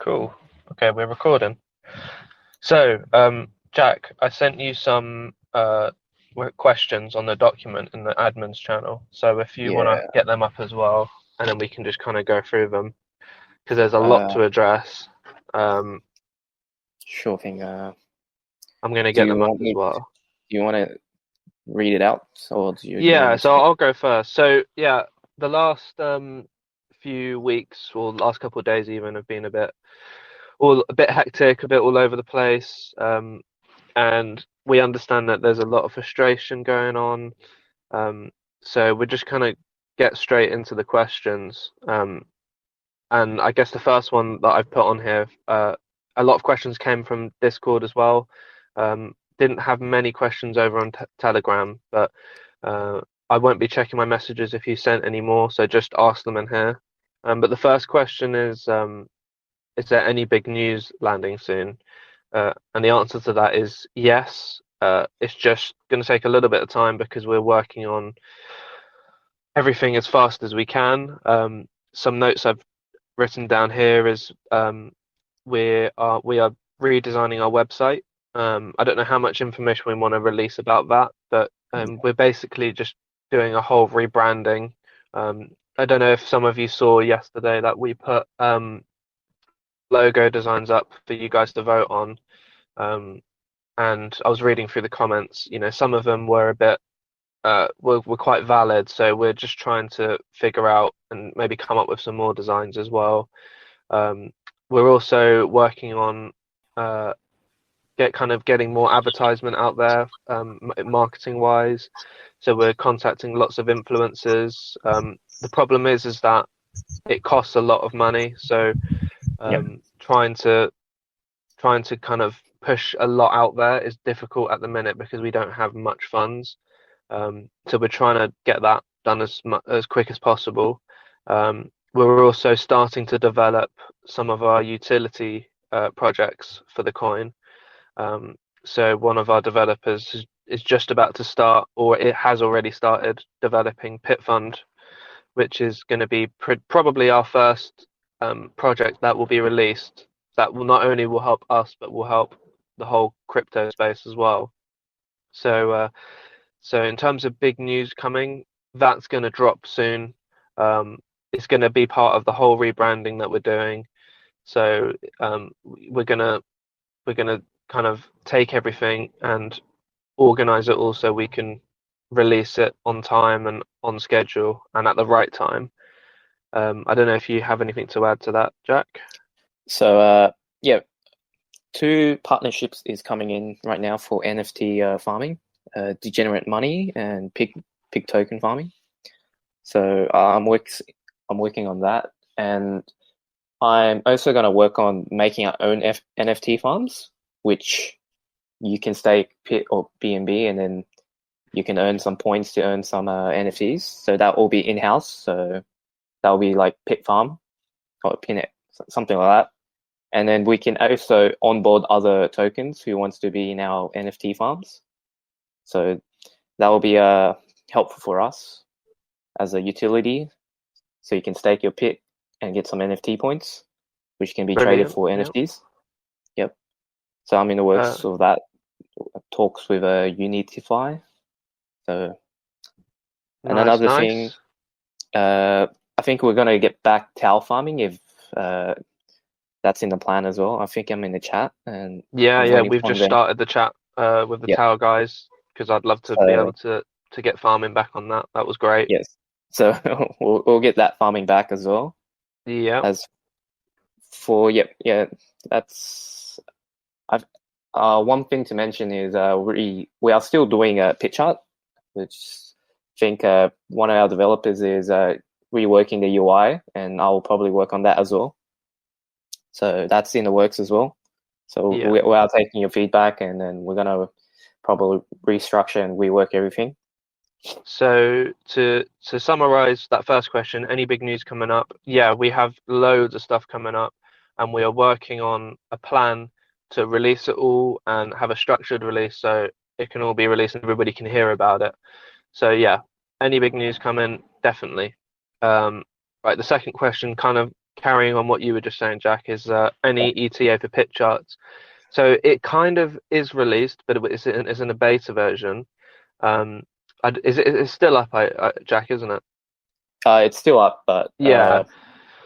Cool. Okay, we're recording. So, Jack, I sent you some questions on the document in the admins channel. So if you want to Yeah, get them up as well, and then we can just kind of go through them because there's a lot uh, to address. Um, sure thing. I'm going to Do get you them up want as me? well. Do you want to read it out, or do you want Yeah, me so to? I'll go first. So yeah, the last few weeks or last couple of days even have been a bit hectic, a bit all over the place. And we understand that there's a lot of frustration going on. Um, so we're just kind of get straight into the questions. And I guess the first one that I've put on here, a lot of questions came from Discord as well. Didn't have many questions over on Telegram, but uh, I won't be checking my messages if you sent any more, so just ask them in here. But the first question is there any big news landing soon? And the answer to that is yes. It's just going to take a little bit of time because we're working on everything as fast as we can. Some notes I've written down here is we are redesigning our website. I don't know how much information we want to release about that, but we're basically just doing a whole rebranding. I don't know if some of you saw yesterday that we put logo designs up for you guys to vote on. Um, and I was reading through the comments. You know, some of them were a bit were quite valid. So we're just trying to figure out and maybe come up with some more designs as well. Um, we're also working on uh, getting more advertisement out there, marketing wise. So we're contacting lots of influencers. The problem is that it costs a lot of money. So Yep. trying to kind of push a lot out there is difficult at the minute because we don't have much funds. So we're trying to get that done as quick as possible. We're also starting to develop some of our utility projects for the coin. So one of our developers is just about to start, or it has already started developing Pit Fund, which is going to be probably our first project that will be released. That will not only will help us, but will help the whole crypto space as well. So so in terms of big news coming, that's going to drop soon. It's going to be part of the whole rebranding that we're doing. So we're gonna kind of take everything and organize it all so we can release it on time and on schedule and at the right time. I don't know if you have anything to add to that, Jack. So, yeah, two partnerships is coming in right now for NFT farming, Degenerate Money and Pig token farming. So I'm working on that, and I'm also going to work on making our own NFT farms, which you can stake Pit or BNB, and then you can earn some points to earn some NFTs. So that will be in-house. So that will be like Pit Farm or Pinnet, something like that. And then we can also onboard other tokens who wants to be in our NFT farms. So that will be helpful for us as a utility. So you can stake your Pit and get some NFT points, which can be traded Brilliant. for Yeah. NFTs. Yep. So I'm in the Uh, works of that. Talks with Unitify. So, and nice, another thing, nice. I think we're gonna get back towel farming if that's in the plan as well. I think I'm in the chat and Yeah, I'm yeah. waiting We've from just them. started the chat with the Yep. tower guys because I'd love to be able So to get farming back on that. That was great. yes, so we'll get that farming back as well. Yeah. As for yeah, that's I've one thing to mention is we are still doing a pit chart, which I think one of our developers is reworking the UI, and I will probably work on that as well. So that's in the works as well. So Yeah. we are taking your feedback, and then we're gonna probably restructure and rework everything. So to summarize that first question, any big news coming up? Yeah, we have loads of stuff coming up, and we are working on a plan to release it all and have a structured release so it can all be released and everybody can hear about it. So yeah, any big news coming, definitely. Right, the second question kind of carrying on what you were just saying, Jack, is any ETA for pit charts. So it kind of is released, but it's in a beta version. Um, it's still up, Jack, isn't it? It's still up, but Yeah.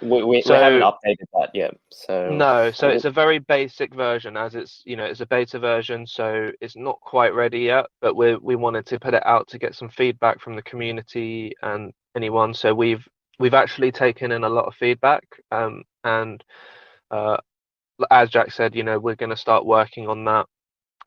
we haven't So updated that yet. So no, so it's a very basic version, as it's a beta version, so it's not quite ready yet. But we wanted to put it out to get some feedback from the community and anyone. So we've actually taken in a lot of feedback, and uh, as Jack said, we're going to start working on that.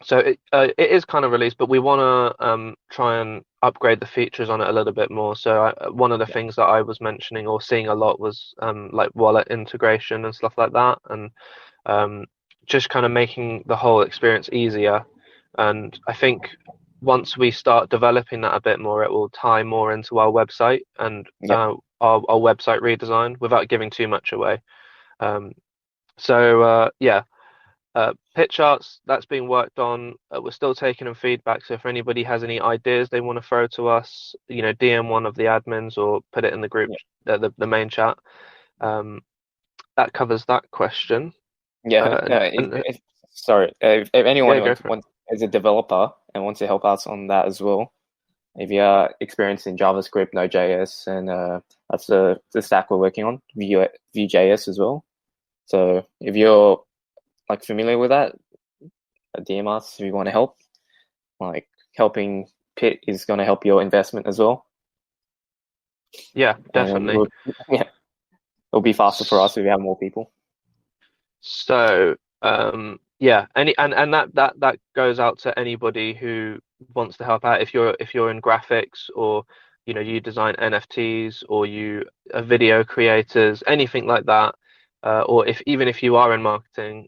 So it is kind of released, but we want to try and upgrade the features on it a little bit more. So one of the things that I was mentioning or seeing a lot was like wallet integration and stuff like that, and just kind of making the whole experience easier. And I think once we start developing that a bit more, it will tie more into our website and yeah, our website redesign without giving too much away. Um, yeah. Pit charts, that's being worked on. We're still taking in feedback. So if anybody has any ideas they want to throw to us, DM one of the admins or put it in the group, yeah, the main chat. That covers that question. yeah. Sorry, if anyone Yeah, go for it. wants as a developer and wants to help us on that as well, if you are experienced in JavaScript, Node.js, and that's the stack we're working on, Vue.js as well. So if you're like familiar with that, DM us if you want to help. Like helping Pit is going to help your investment as well, Yeah, and definitely. yeah, it'll be faster for us if we have more people. So, yeah, and that goes out to anybody who wants to help out. If you're in graphics, or you design NFTs, or you are video creators, anything like that, or even if you are in marketing,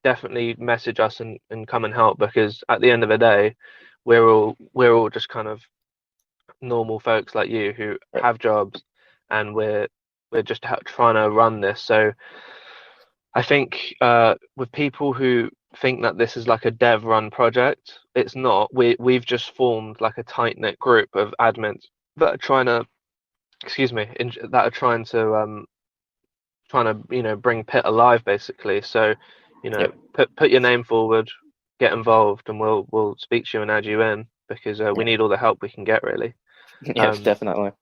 definitely message us and come and help, because at the end of the day, we're all just kind of normal folks like you who Right. have jobs, and we're just trying to run this. So I think with people who think that this is like a dev run project, it's not. We've just formed like a tight knit group of admins that are trying to, excuse me, that are trying to bring Pit alive, basically. So Yep. put your name forward, get involved, and we'll speak to you and add you in, because we Yeah. need all the help we can get, really. Yes, Um, definitely.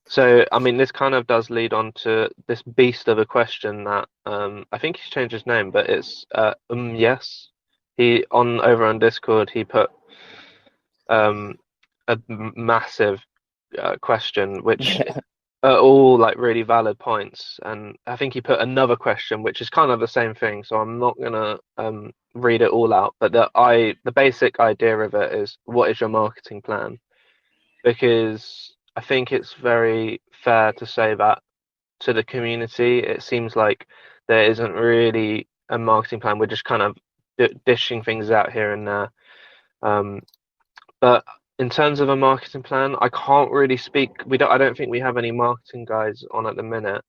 So, I mean, this kind of does lead on to this beast of a question that I think he's changed his name, but it's yes. He over on Discord he put um a massive question, which are all like really valid points, and I think he put another question which is kind of the same thing. So I'm not gonna read it all out, but the basic idea of it is, what is your marketing plan? Because I think it's very fair to say that to the community, it seems like there isn't really a marketing plan. We're just kind of dishing things out here and there. Um, but in terms of a marketing plan, I can't really speak. I don't think we have any marketing guys on at the minute.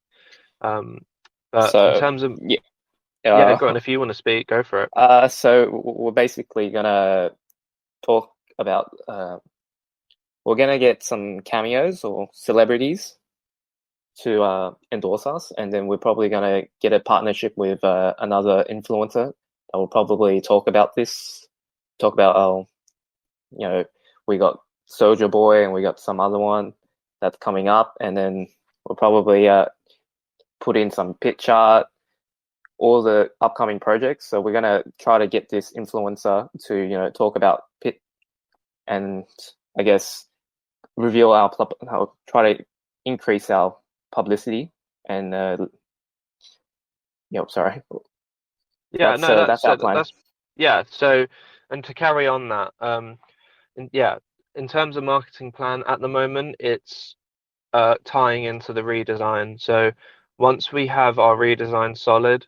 Um, but in So terms of, yeah, yeah, go on. If you want to speak, go for it. so we're basically gonna talk about. We're gonna get some cameos or celebrities to endorse us, and then we're probably gonna get a partnership with another influencer that will probably talk about this. Talk about we got Soldier Boy and we got some other one that's coming up, and then we'll probably put in some pit chart, all the upcoming projects. So we're gonna try to get this influencer to talk about pit, and I guess reveal try to increase our publicity, and sorry, Yeah, no, that's our plan. that's yeah. So, and to carry on that, yeah, in terms of marketing plan at the moment, it's tying into the redesign. So once we have our redesign solid,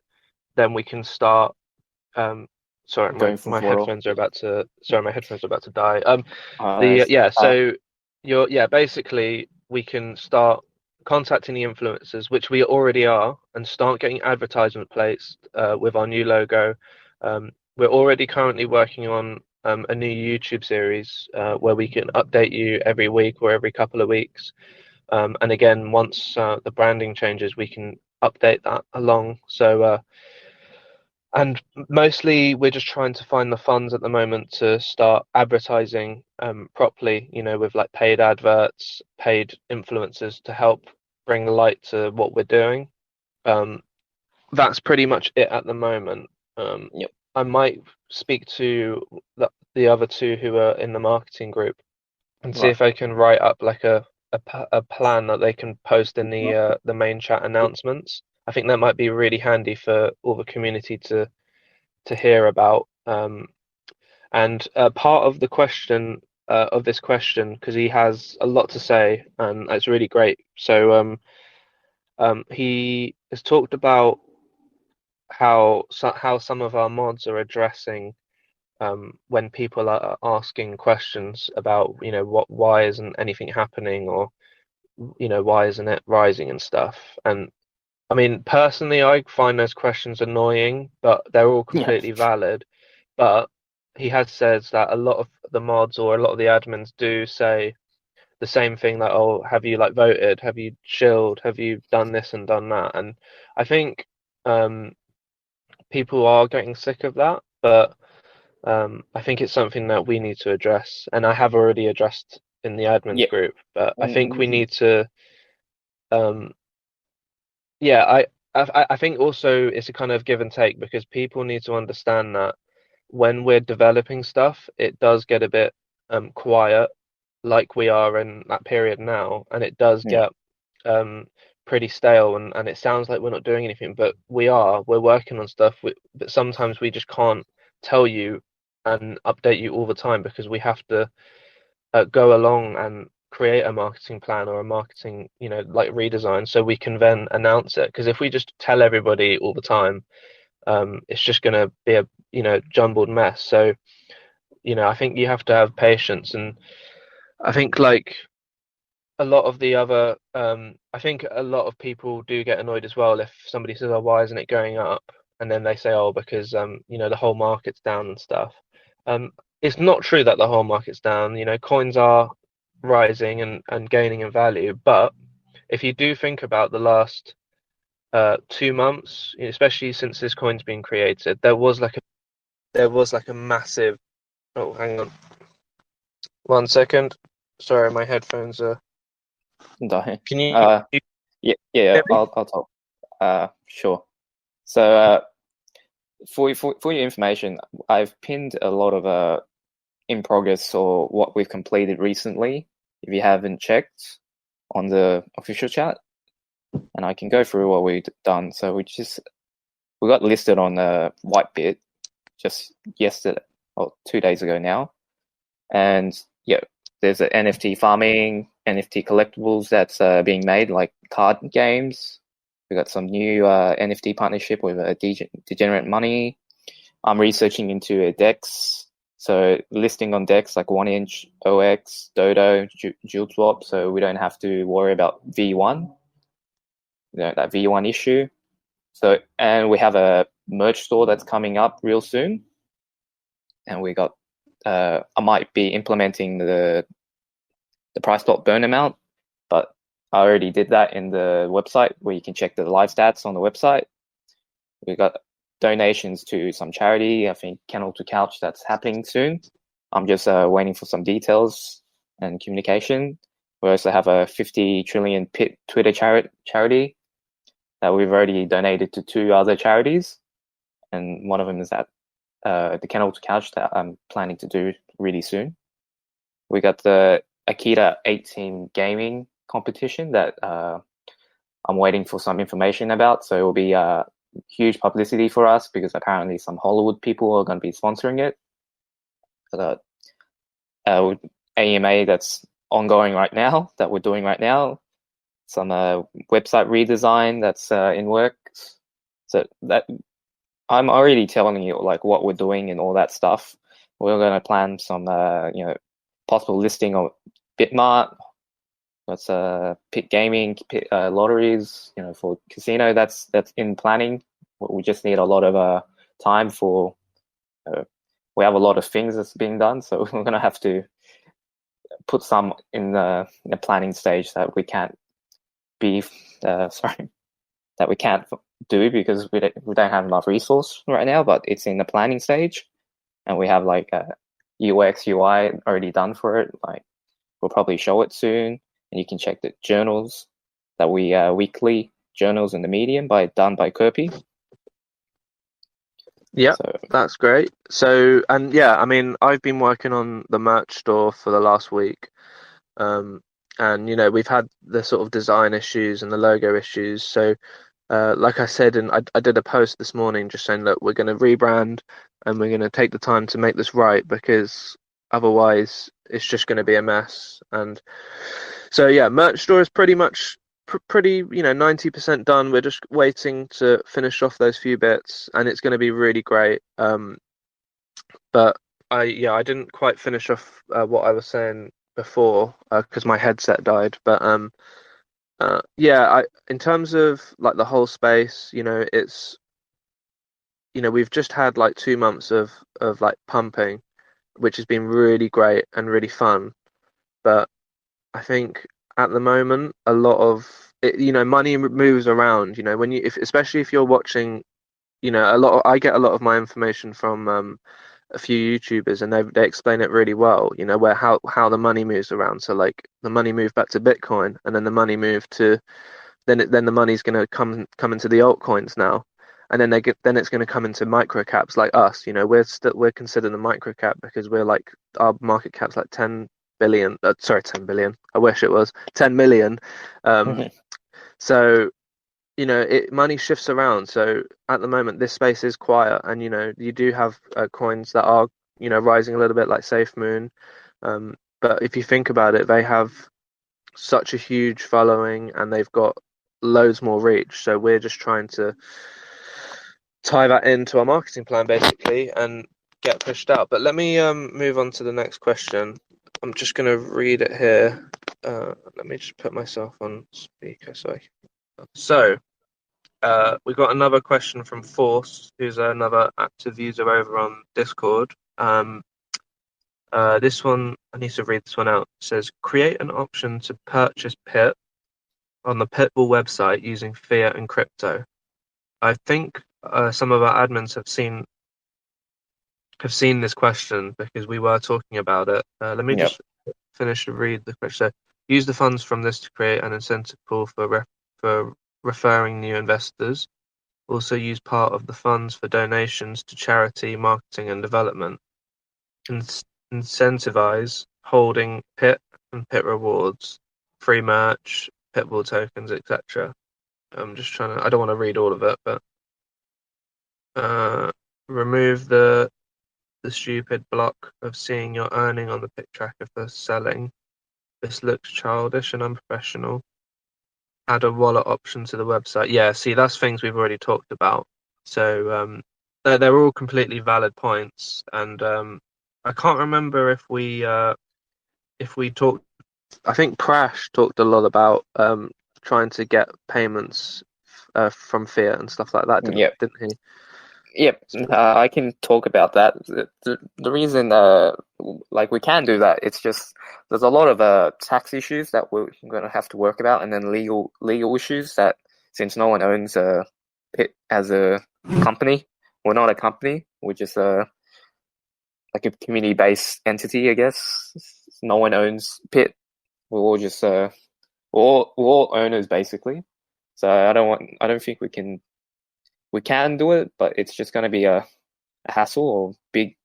then we can start. Um, sorry, my Going for my photo. headphones are about to. Sorry, my headphones are about to die. The Nice. yeah. So basically we can start contacting the influencers, which we already are, and start getting advertisement placed with our new logo. We're already currently working on a new YouTube series where we can update you every week or every couple of weeks. And again, once the branding changes, we can update that along. So and mostly we're just trying to find the funds at the moment to start advertising properly, with like paid adverts, paid influencers to help bring light to what we're doing. That's pretty much it at the moment. Yep. I might speak to the other two who are in the marketing group and see Right. if I can write up like a plan that they can post in the main chat announcements. I think that might be really handy for all the community to hear about. And part of the question of this question, because he has a lot to say, and it's really great. So he has talked about how some of our mods are addressing when people are asking questions about, why isn't anything happening, or why isn't it rising and stuff. And I mean, personally, I find those questions annoying, but they're all Yeah. completely valid. But he has said that a lot of the mods or a lot of the admins do say the same thing, like, oh, have you like voted? Have you chilled? Have you done this and done that? And I think people are getting sick of that, but I think it's something that we need to address, and I have already addressed in the admins Yeah. group. But I think we Mm, need to, um, yeah, I think also it's a kind of give and take, because people need to understand that when we're developing stuff, it does get a bit quiet, like we are in that period now, and it does yeah. get um, pretty stale, and it sounds like we're not doing anything, but we're working on stuff, but sometimes we just can't tell you and update you all the time, because we have to go along and create a marketing plan or a marketing, like redesign, so we can then announce it. Because if we just tell everybody all the time, it's just going to be a, jumbled mess. So, I think you have to have patience, and I think like a lot of the other, I think a lot of people do get annoyed as well if somebody says, "Oh, why isn't it going up?" And then they say, "Oh, because the whole market's down and stuff." Um, it's not true that the whole market's down. Coins are rising and gaining in value, but if you do think about the last 2 months, especially since this coin's been created, there was like a massive. Oh, hang on, 1 second. Sorry, my headphones are. Die. Can you Yeah. Yeah. hear me? I'll talk. Sure. So, for your information, I've pinned a lot of in progress or what we've completed recently. If you haven't checked on the official chat, and I can go through what we've done. So we got listed on Whitebit just yesterday or 2 days ago now, and yeah, there's an NFT farming, NFT collectibles that's being made, like card games. We got some new NFT partnership with Degenerate Money. I'm researching into a DEX, so listing on DEX like 1inch, OX, Dodo, JewelSwap, so we don't have to worry about V1, that V1 issue. So, and we have a merch store that's coming up real soon, and we got. I might be implementing the price dot burn amount, but I already did that in the website where you can check the live stats on the website. We got donations to some charity, I think Kennel to Couch, that's happening soon. I'm just waiting for some details and communication. We also have a 50 trillion pit Twitter charity that we've already donated to 2 other charities, and one of them is that the Kennel to Couch that I'm planning to do really soon. We got the Akita 18 gaming competition that I'm waiting for some information about. So it will be huge publicity for us, because apparently some Hollywood people are going to be sponsoring it. The AMA that's ongoing right now, that we're doing right now, some website redesign that's in works. So that I'm already telling you like what we're doing and all that stuff. We're going to plan some possible listing of Bitmart. That's Pit Gaming, Pit lotteries. For casino, that's in planning. We just need a lot of time for. We have a lot of things that's being done, so we're going to have to put some in the planning stage that we can't be. Sorry, that we can't do because we don't have enough resource right now, but it's in the planning stage, and we have like a UX UI already done for it. Like we'll probably show it soon, and you can check the journals that we weekly journals in the Medium done by Kirby. Yeah, So that's great. So, and yeah, I mean, I've been working on the merch store for the last week. And we've had the sort of design issues and the logo issues. So, like I said, and I did a post this morning just saying that we're going to rebrand and we're going to take the time to make this right, because otherwise it's just going to be a mess. And so, yeah, merch store is pretty much pretty 90% done. We're just waiting to finish off those few bits, and it's going to be really great. But I didn't quite finish off what I was saying before because my headset died. But in terms of like the whole space, it's we've just had like 2 months of like pumping, which has been really great and really fun. But I think at the moment a lot of it, money moves around. When especially if you're watching, I get a lot of my information from a few YouTubers, and they explain it really well, where how the money moves around. So like the money moved back to Bitcoin, and then the money moved to then the money's going to come into the altcoins now, and then it's going to come into micro caps like us. We're considered a micro cap because we're like our market cap's like 10 billion. Sorry, 10 billion. I wish it was 10 million. So money shifts around. So at the moment, this space is quiet, and you do have coins that are rising a little bit, like SafeMoon. But if you think about it, they have such a huge following, and they've got loads more reach. So we're just trying to tie that into our marketing plan, basically, and get pushed out. But let me move on to the next question. I'm just going to read it here. Let me just put myself on speaker. So we got another question from Force, who's another active user over on Discord. This one, I need to read this one out. It says, create an option to purchase PIT on the Pitbull website using fiat and crypto. I think some of our admins have seen this question because we were talking about it. Let me just finish to read the question. So, use the funds from this to create an incentive pool for referring new investors. Also use part of the funds for donations to charity, marketing and development. Incentivize holding PIT and PIT rewards, free merch, Pitbull tokens, etc. I'm just trying to, I don't want to read all of it, but remove the stupid block of seeing your earning on the PIT tracker for selling. This looks childish and unprofessional. Add a wallet option to the website. Yeah, see, that's things we've already talked about. So they're all completely valid points, and I can't remember if we talked. I think Prash talked a lot about trying to get payments from fiat and stuff like that, didn't he? Yep, I can talk about that. The reason, like we can do that, it's just there's a lot of tax issues that we're going to have to work about, and then legal issues that since no one owns PIT as a company, we're not a company, we're just like a community-based entity, I guess. No one owns PIT. We're all just we're all owners basically. So I don't think we can do it, but it's just going to be a hassle or big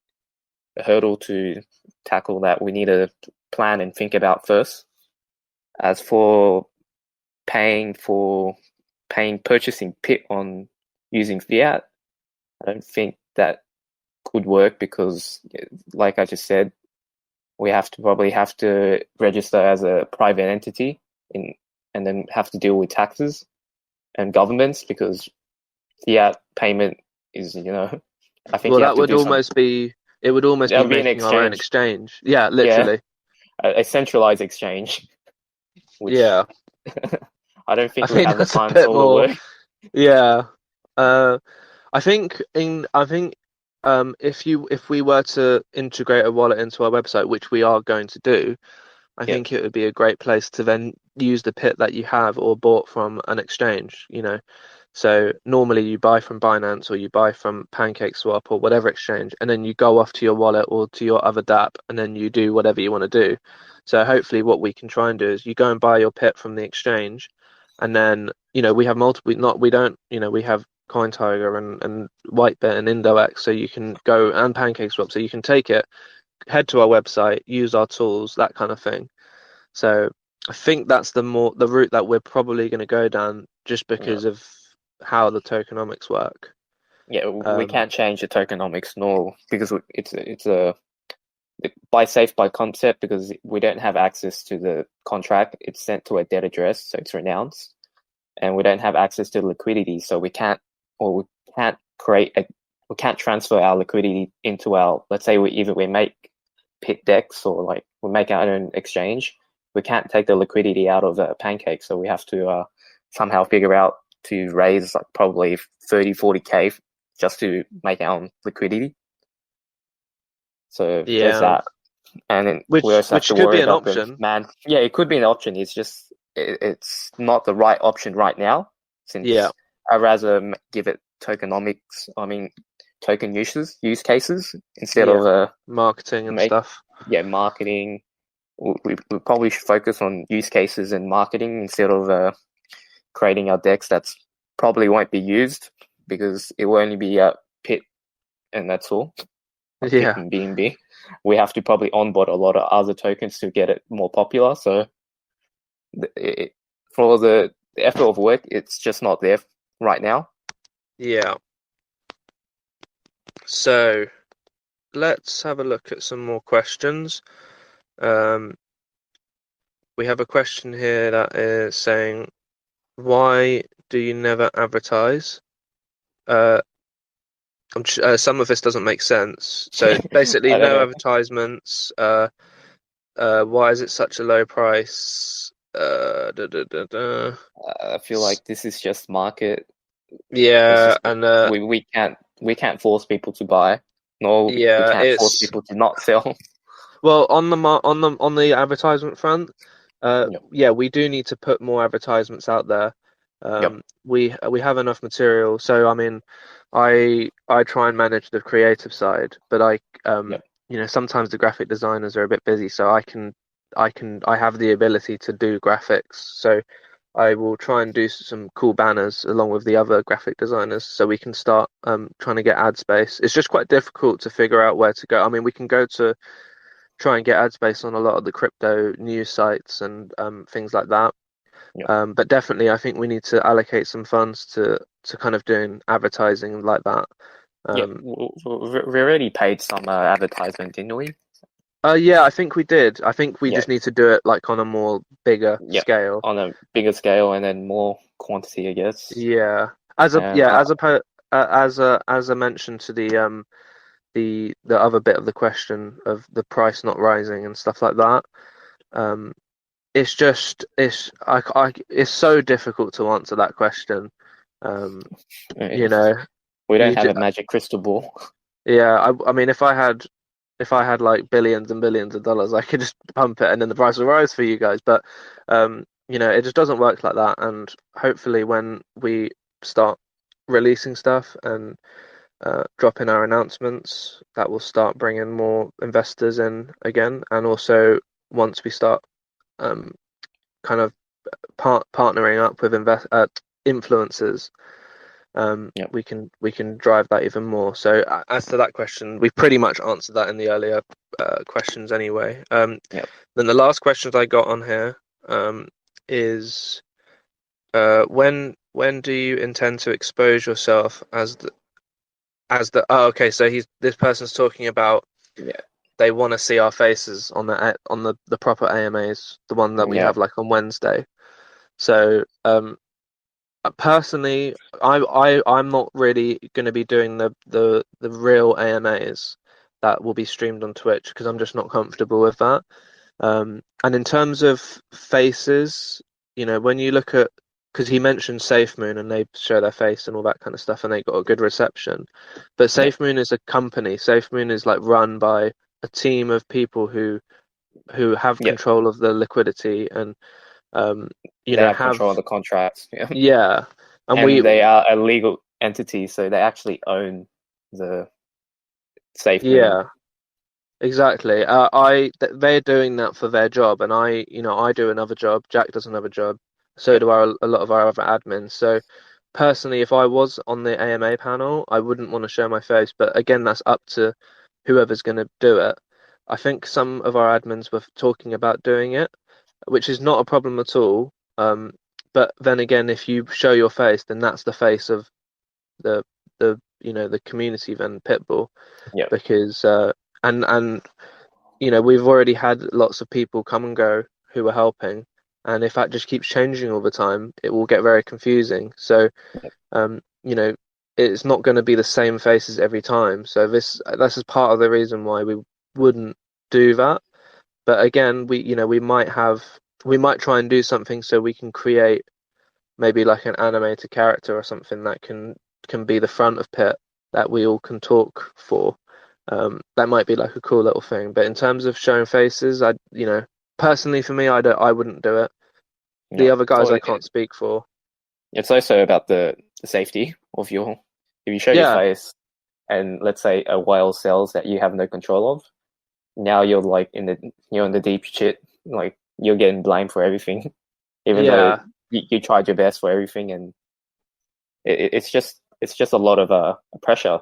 hurdle to tackle that we need to plan and think about first. As for purchasing PIT on using fiat, I don't think that could work because, like I just said, we probably have to register as a private entity and then have to deal with taxes and governments because fiat payment is, I think that would almost be making our own exchange. Yeah, literally. Yeah, a centralized exchange. Which yeah. I don't think we have the funds all the work. Yeah. I think if we were to integrate a wallet into our website, which we are going to do, I think it would be a great place to then use the PIT that you have or bought from an exchange, So normally you buy from Binance or you buy from PancakeSwap or whatever exchange, and then you go off to your wallet or to your other dApp, and then you do whatever you want to do. So hopefully what we can try and do is you go and buy your pip from the exchange, and then we have multiple. Not we don't. We have CoinTiger and Whitebit and IndoX, so you can go and PancakeSwap, so you can take it, head to our website, use our tools, that kind of thing. So I think that's the route that we're probably going to go down, just Yeah. because of how the tokenomics work. Yeah, we can't change the tokenomics nor because it's a by safe by concept because we don't have access to the contract. It's sent to a dead address, so it's renounced, and we don't have access to liquidity, so we can't we can't transfer our liquidity into our, let's say we make pit decks or like we make our own exchange. We can't take the liquidity out of a Pancake, so we have to somehow figure out to raise like probably 30-40K just to make our own liquidity. So there's Yeah, that, and then we also have which to could worry be an about the option. man. Yeah, it could be an option. It's just it's not the right option right now, since Yeah, I'd rather give it tokenomics. I mean, token use cases instead yeah, of marketing and stuff. marketing. We probably should focus on use cases and marketing instead of creating our decks that's probably won't be used because it will only be pit and that's all. Pit Yeah, and BNB. We have to probably onboard a lot of other tokens to get it more popular. So for the effort of work, it's just not there right now. yeah. So let's have a look at some more questions. We have a question here that is saying, why do you never advertise? Some of this doesn't make sense. So basically, I don't no know. advertisements. Why is it such a low price? I feel like this is just market. It's Yeah, just and we can't force people to buy, nor we yeah, can't force it's people to not sell. well on the advertisement front. Yep. Yeah, we do need to put more advertisements out there. Yep. We have enough material, so I mean, I try and manage the creative side, but Yep. sometimes the graphic designers are a bit busy, so I have the ability to do graphics, so I will try and do some cool banners along with the other graphic designers, so we can start trying to get ad space. It's just quite difficult to figure out where to go. I mean, we can go to try and get ad space on a lot of the crypto news sites and things like that. Yep. But definitely, I think we need to allocate some funds to kind of doing advertising like that. Yeah, we already paid some advertisement, didn't we? Yeah, I think we did. I think we Yeah, just need to do it like on a more bigger yeah, scale. on a bigger scale and then more quantity, I guess. Yeah, And as I mentioned to the other bit of the question of the price not rising and stuff like that. Um, it's so difficult to answer that question. Um, you know, we don't you have ju a magic crystal ball. Yeah, I mean, if I had like billions and billions of dollars, I could just pump it and then the price will rise for you guys. But it just doesn't work like that. And hopefully, when we start releasing stuff and dropping our announcements, that will start bringing more investors in again. And also, once we start um, kind of partnering up with influencers, Yep. we can drive that even more. So as to that question, we've pretty much answered that in the earlier questions anyway. Yep. Then the last questions I got on here is when do you intend to expose yourself okay, so this person's talking about Yeah. they want to see our faces on the proper AMAs, the one that we Yeah. have like on Wednesday. So personally, I'm not really going to be doing the real AMAs that will be streamed on Twitch because I'm just not comfortable with that. And in terms of faces, when you look at, because he mentioned SafeMoon and they show their face and all that kind of stuff and they got a good reception. But Yep. SafeMoon is a company. SafeMoon is like run by a team of people who have Yep. control of the liquidity and They have have control of the contracts. Yeah. yeah. And and they are a legal entity, so they actually own the safe moon. yeah, exactly. They're doing that for their job, and I do another job. Jack does another job. So Yep. do a lot of our other admins. So personally, if I was on the AMA panel, I wouldn't want to show my face. But again, that's up to whoever's going to do it. I think some of our admins were talking about doing it, which is not a problem at all. But then again, if you show your face, then that's the face of the the community then Pitbull, Yep. because and we've already had lots of people come and go who are helping, and if that just keeps changing all the time, it will get very confusing. So Yep. um, you know, it's not going to be the same faces every time. So this is part of the reason why we wouldn't do that. But again, we might try and do something so we can create maybe like an animated character or something that can be the front of Pit that we all can talk for. That might be like a cool little thing. But in terms of showing faces, personally for me, I wouldn't do it. The No. other guys Well, I can't speak for. it's also about the safety of your. If you show your Yeah, face, and let's say a whale sells that you have no control of, now you're in the deep shit. Like you're getting blamed for everything, even though yeah. you tried your best for everything, and it's just a lot of pressure.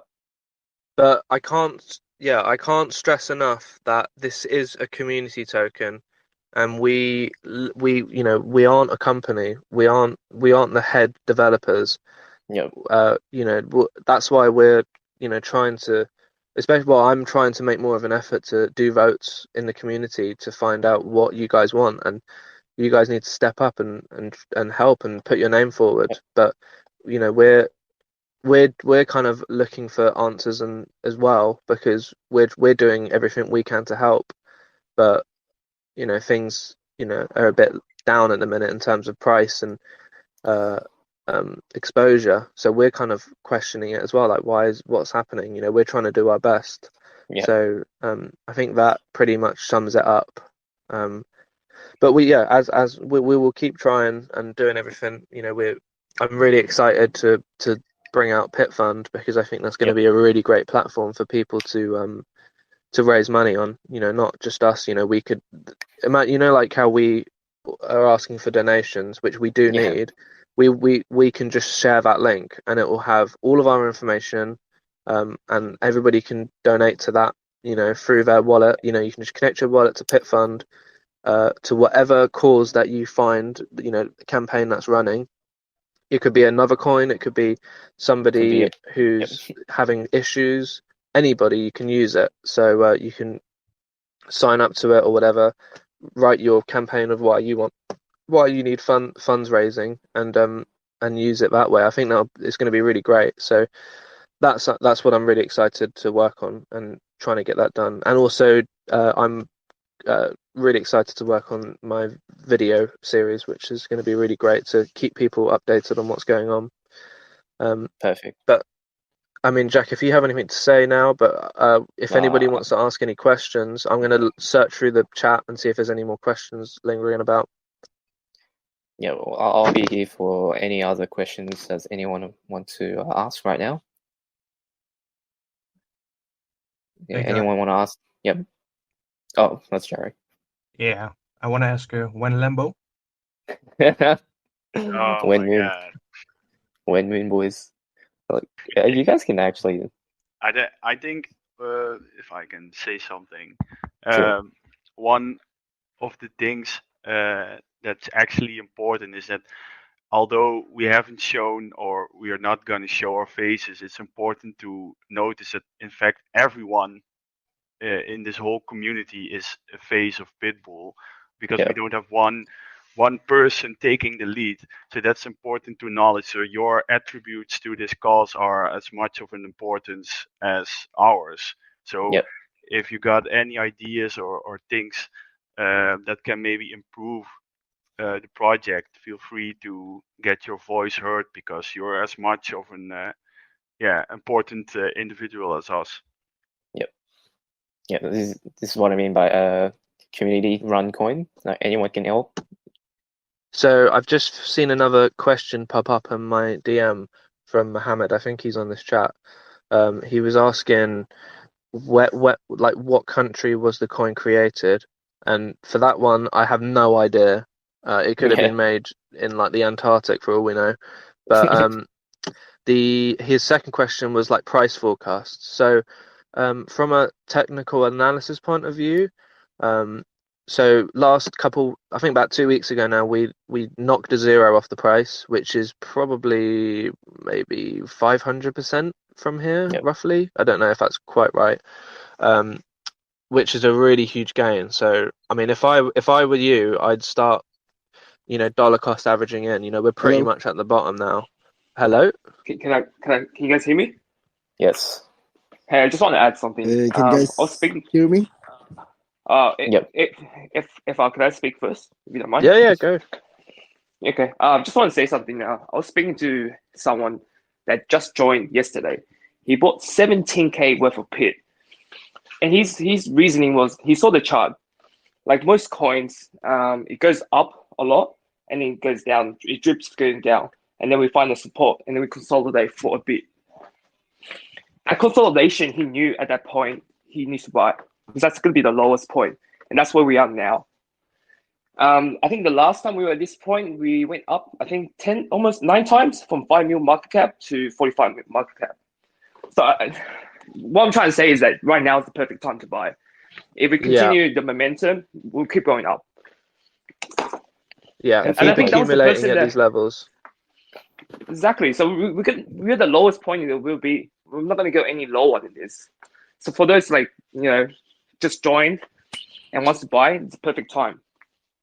But I can't stress enough that this is a community token, and we aren't a company. We aren't the head developers. You know, That's why we're, trying to, especially, well, I'm trying to make more of an effort to do votes in the community to find out what you guys want, and you guys need to step up and help and put your name forward. But we're kind of looking for answers and as well, because we're doing everything we can to help. But things are a bit down at the minute in terms of price and uh, exposure. So we're kind of questioning it as well. Like, what's happening? We're trying to do our best. yeah, So I think that pretty much sums it up. But as we will keep trying and doing everything. I'm really excited to bring out Pit Fund, because I think that's going to yep, be a really great platform for people to raise money on. Not just us. We could like how we are asking for donations, which we do yeah, need. We can just share that link, and it will have all of our information, and everybody can donate to that, through their wallet. You can just connect your wallet to Pit Fund, to whatever cause that you find, the campaign that's running. It could be another coin, it could be could be somebody a yep, who's having issues. Anybody, you can use it. So you can sign up to it or whatever, write your campaign of why you need funds raising, and use it that way. I think that it's going to be really great. So that's what I'm really excited to work on and trying to get that done. And also, I'm really excited to work on my video series, which is going to be really great to keep people updated on what's going on. perfect. But I mean, Jack, if you have anything to say now, but if anybody Uh, wants to ask any questions, I'm going to search through the chat and see if there's any more questions lingering about. yeah, well, I'll be here for any other questions. Does anyone want to ask right now? Yeah, Hey, Jack. anyone want to ask? Yep. Oh, that's Jerry. Yeah, I want to ask when Lambo? Oh When my Moon, god. when Moon Boys. Like, you guys can actually. I think if I can say something, Sure. one of the things that's actually important is that although we haven't shown or we are not going to show our faces, it's important to notice that in fact everyone in this whole community is a face of Pitbull, because we Yeah. don't have one person taking the lead. So that's important to acknowledge. So your attributes to this cause are as much of an importance as ours. So Yep. if you got any ideas or things that can maybe improve the project, feel free to get your voice heard, because you're as much of an important individual as us. Yep. Yeah. This is what I mean by community run coin. Like anyone can help. So I've just seen another question pop up in my DM from Mohammed. I think he's on this chat. He was asking what country was the coin created? And for that one, I have no idea. It could have been made in like the Antarctic for all we know. But his second question was like price forecasts. So from a technical analysis point of view, so last couple, I think about 2 weeks ago now, we knocked a zero off the price, which is probably maybe 500% from here, roughly. I don't know if that's quite right. Which is a really huge gain. So, I mean, if I were you, I'd start, dollar cost averaging in. We're pretty much at the bottom now. Hello? Can you guys hear me? Yes. Hey, I just want to add something. Can you guys hear me? Could I speak first, if you don't mind? Yeah, go. Okay. Just want to say something now. I was speaking to someone that just joined yesterday. He bought 17K worth of pit. And his reasoning was, he saw the chart. Like most coins, it goes up a lot and then it goes down. It drips going down. And then we find the support and then we consolidate for a bit. At consolidation, he knew at that point he needs to buy because that's going to be the lowest point. And that's where we are now. I think the last time we were at this point, we went up, I think 10, almost 9 times from 5 mil market cap to 45 mil market cap. So what I'm trying to say is that right now is the perfect time to buy. If we continue the momentum, we'll keep going up. Yeah, and I think accumulating at these levels. Exactly. So we're the lowest point that we'll be. We're not going to go any lower than this. So for those just joined and wants to buy, it's the perfect time.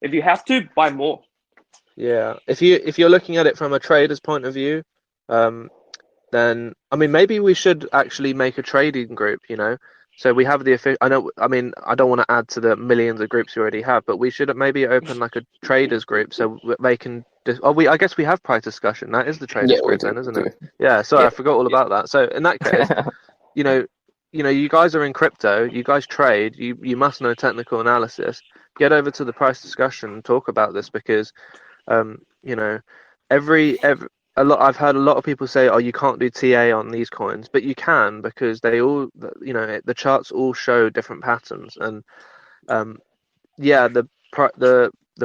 If you have to, buy more. Yeah, if you're looking at it from a trader's point of view, then I mean maybe we should actually make a trading group. So we have the official. I don't want to add to the millions of groups we already have, but we should maybe open like a traders group so they can. I guess we have price discussion. That is the traders group then, isn't it? Yeah. Sorry, I forgot all about that. So in that case, you guys are in crypto. You guys trade. You must know technical analysis. Get over to the price discussion and talk about this because, I've heard a lot of people say, "Oh, you can't do TA on these coins," but you can because they all, the charts all show different patterns, and the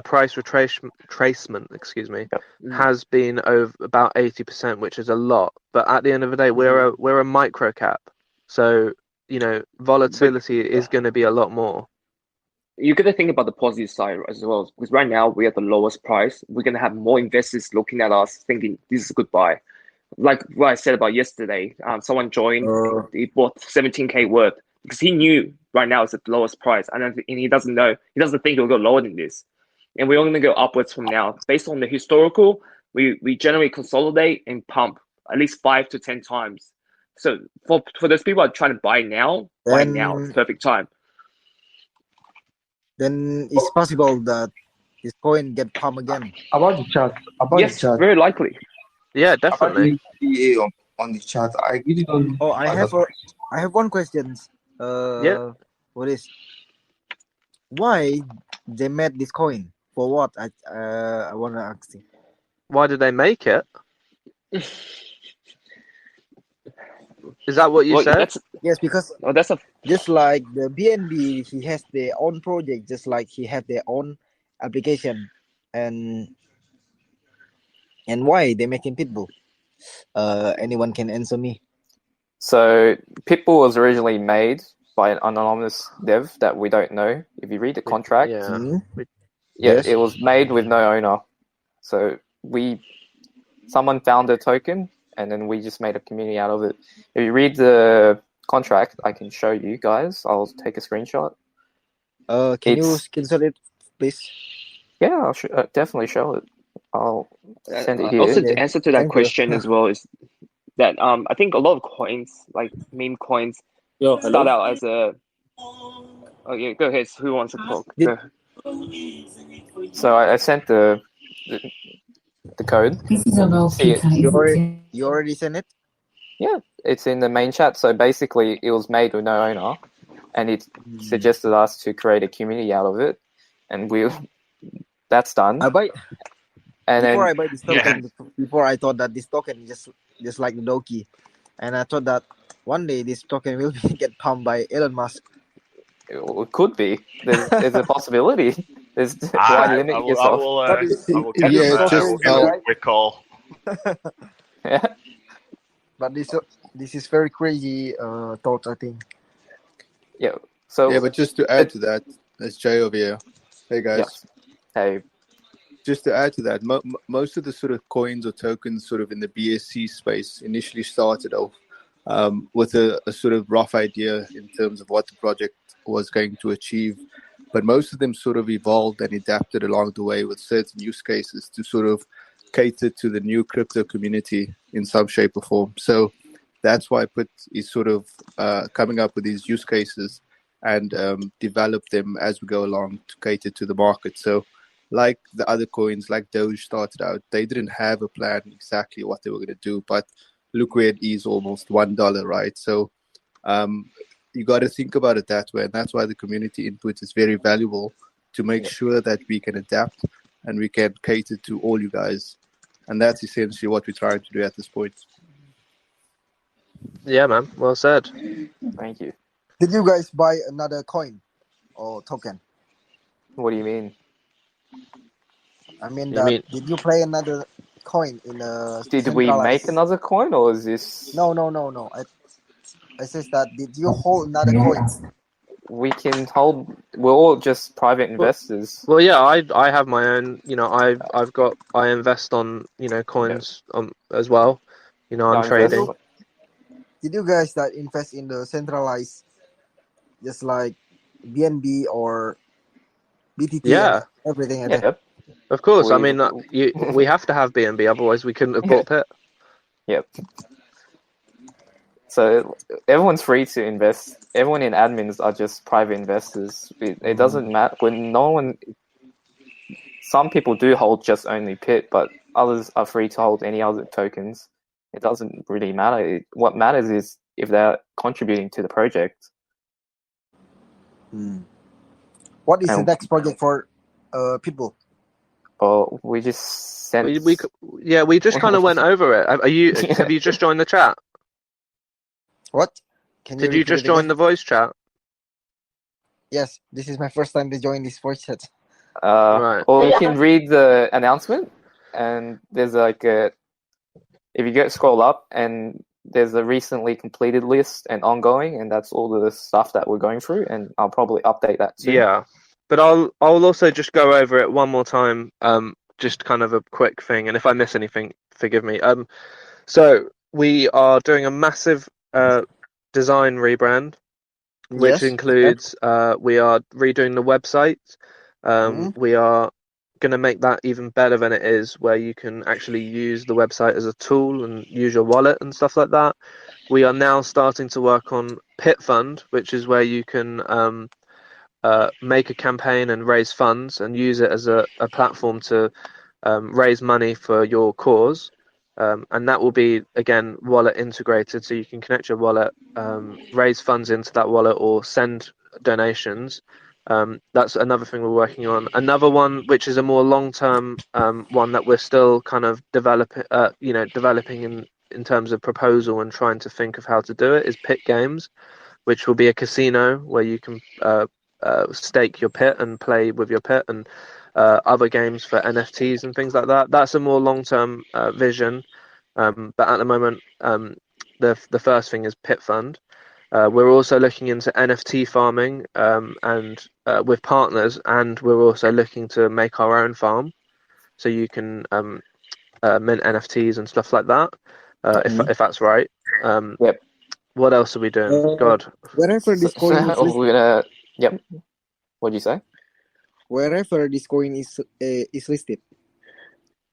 price retracement, has been over about 80%, which is a lot. But at the end of the day, we're a micro cap, so volatility is going to be a lot more. You got to think about the positive side as well, because right now we're at the lowest price. We're going to have more investors looking at us thinking this is a good buy. Like what I said about yesterday, someone joined, he bought 17K worth because he knew right now it's at the lowest price. And he doesn't think it'll go lower than this. And we're only going to go upwards from now. Based on the historical, we generally consolidate and pump at least 5 to 10 times. So for those people who are trying to buy now, it's the perfect time. Then it's possible that this coin get pumped again. About the chart. Yes, very likely. Yeah, definitely. On the chart, I really don't. Oh, I have one question. What is? Why they made this coin? For what? I wanna ask you. Why did they make it? Is that what you said? Yes, because that's just like the BNB, he has their own project, just like he have their own application, and why they making Pitbull? Anyone can answer me? So Pitbull was originally made by an anonymous dev that we don't know. If you read the contract, it was made with no owner. So someone found a token, and then we just made a community out of it. If you read the contract, I can show you guys. I'll take a screenshot. Can you screenshot it, please? Yeah, I'll definitely show it. I'll send it here. Also, the answer to that question as well is that I think a lot of coins, like meme coins, start out as a. Oh yeah, go ahead. Who wants to talk? So I sent the code. This is about you already sent it? Yeah, it's in the main chat. So basically, it was made with no owner, and it suggested us to create a community out of it, and that's done. And before then I buy this token, before I thought that this token is just like the Doki, and I thought that one day this token will get pumped by Elon Musk. it could be. There's a possibility. Why limit I yourself? will give Yeah, him, I just will give him a quick call. Yeah. But this is very crazy thought, I think. Yeah. So Yeah, but just to add to that, it's Jay over here. Hey guys. yes. Hey. Just to add to that, most of the sort of coins or tokens sort of in the BSC space initially started off with a sort of rough idea in terms of what the project was going to achieve. But most of them sort of evolved and adapted along the way with certain use cases to sort of cater to the new crypto community in some shape or form. So that's why Put is sort of coming up with these use cases and develop them as we go along to cater to the market. So like the other coins, like Doge started out, they didn't have a plan exactly what they were going to do, but look where it is, almost $1, right? So you got to think about it that way, and that's why the community input is very valuable to make sure that we can adapt and we can cater to all you guys, and that's essentially what we're trying to do at this point. Yeah, man. Well said. Thank you. Did you guys buy another coin or token? What do you mean? I mean You that. mean- Did you play another coin in a Did we make another coin, or is this? No. I says that. Did you hold another coin? We can hold. We're all just private investors. Well, yeah, I have my own. You know, I invest on coins as well. You know, I'm I invest- trading. Did you guys that invest in the centralized, just like BNB or BTT? Yeah. And everything. I think. Yep. Of course. I We- mean, we have to have BNB, otherwise we couldn't have bought Pit. Yep. So everyone's free to invest. Everyone in admins are just private investors. It doesn't matter when no one. Some people do hold just only Pit, but others are free to hold any other tokens. It doesn't really matter. What matters is if they're contributing to the project. What is the And- next project for Pitbull? Or we just sent. We just kind of went over it. Have you just joined the chat? What? Can Did you repeat just it join again? the voice chat? Yes, this is my first time to join this voice chat. Right. Or you can read the announcement, and there's like a. If you scroll up, and there's a recently completed list and ongoing, and that's all the stuff that we're going through, and I'll probably update that too. Yeah, but I'll also just go over it one more time. Just kind of a quick thing, and if I miss anything, forgive me. So we are doing a massive design rebrand, which Yes. includes we are redoing the website. Mhm. We are going to make that even better than it is, where you can actually use the website as a tool and use your wallet and stuff like that. We are now starting to work on Pit Fund, which is where you can make a campaign and raise funds and use it as a platform to raise money for your cause. And that will be, again, wallet integrated, so you can connect your wallet, raise funds into that wallet, or send donations. That's another thing we're working on. Another one, which is a more long-term one that we're still kind of developing in terms of proposal and trying to think of how to do it, is Pit Games, which will be a casino where you can stake your pit and play with your pit, and other games for NFTs and things like that. That's a more long-term vision, but at the moment, the first thing is Pit Fund. We're also looking into NFT farming and with partners, and we're also looking to make our own farm, so you can mint NFTs and stuff like that. If that's right. Yep. What else are we doing? God. Wherever this coin is listed, We're gonna. Yep. What'd you say? wherever this coin is listed.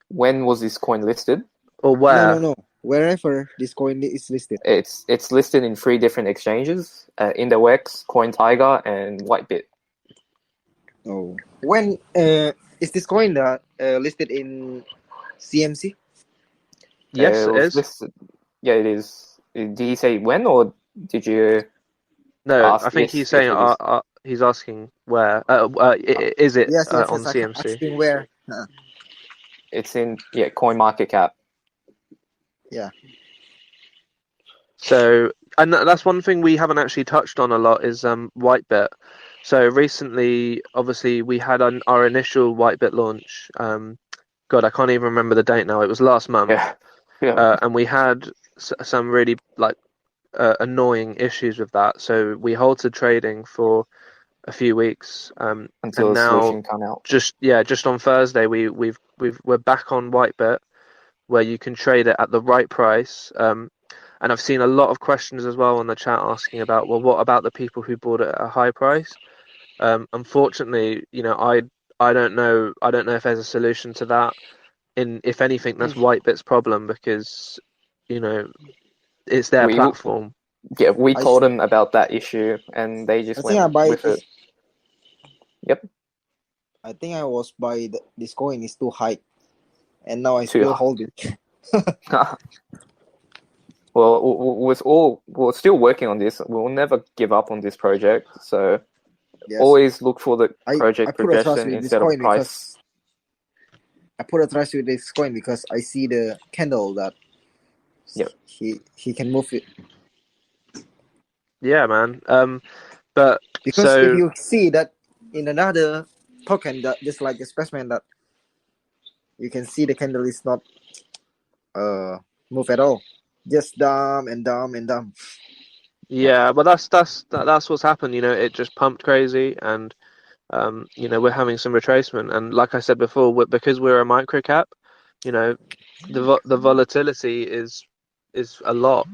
When was this coin listed? Or where? No. Wherever this coin is listed. It's listed in 3 different exchanges: Index, CoinTiger, and Whitebit. Oh. When is this coin that listed in CMC? Yes, it was is. listed. Yeah, it is. Did he say when, or did you? No, ask I think if- he's if saying it is- he's asking where. Is it Yes. on I'm CMC? asking where. It's in CoinMarketCap. Yeah. So, and that's one thing we haven't actually touched on a lot is Whitebit. So recently, obviously, we had our initial Whitebit launch. God, I can't even remember the date now. It was last month. Yeah. And we had some really annoying issues with that. So we halted trading for a few weeks. Until and the now, solution come out. just on Thursday, we're back on Whitebit, where you can trade it at the right price. And I've seen a lot of questions as well on the chat asking about, well, what about the people who bought it at a high price? Unfortunately, I don't know if there's a solution to that. If anything, that's Whitebit's problem, because it's their platform. We I told them about that issue, and they just I think I went buy with this. it. Yep. I think I was buy this coin is too high, and now I Too still high. hold it. Well, we're still working on this. We'll never give up on this project. So Yes. always look for the I project put a trust progression with this instead of coin price. because I put a trust with this coin because I see the candle that Yep. he can move it. Yeah, man. But Because so if you see that in another token that just like a specimen that you can see the candle is not move at all, just dumb and dumb and dumb. yeah, but that's what's happened. It just pumped crazy, and we're having some retracement. And like I said before, because we're a microcap, the volatility is a lot.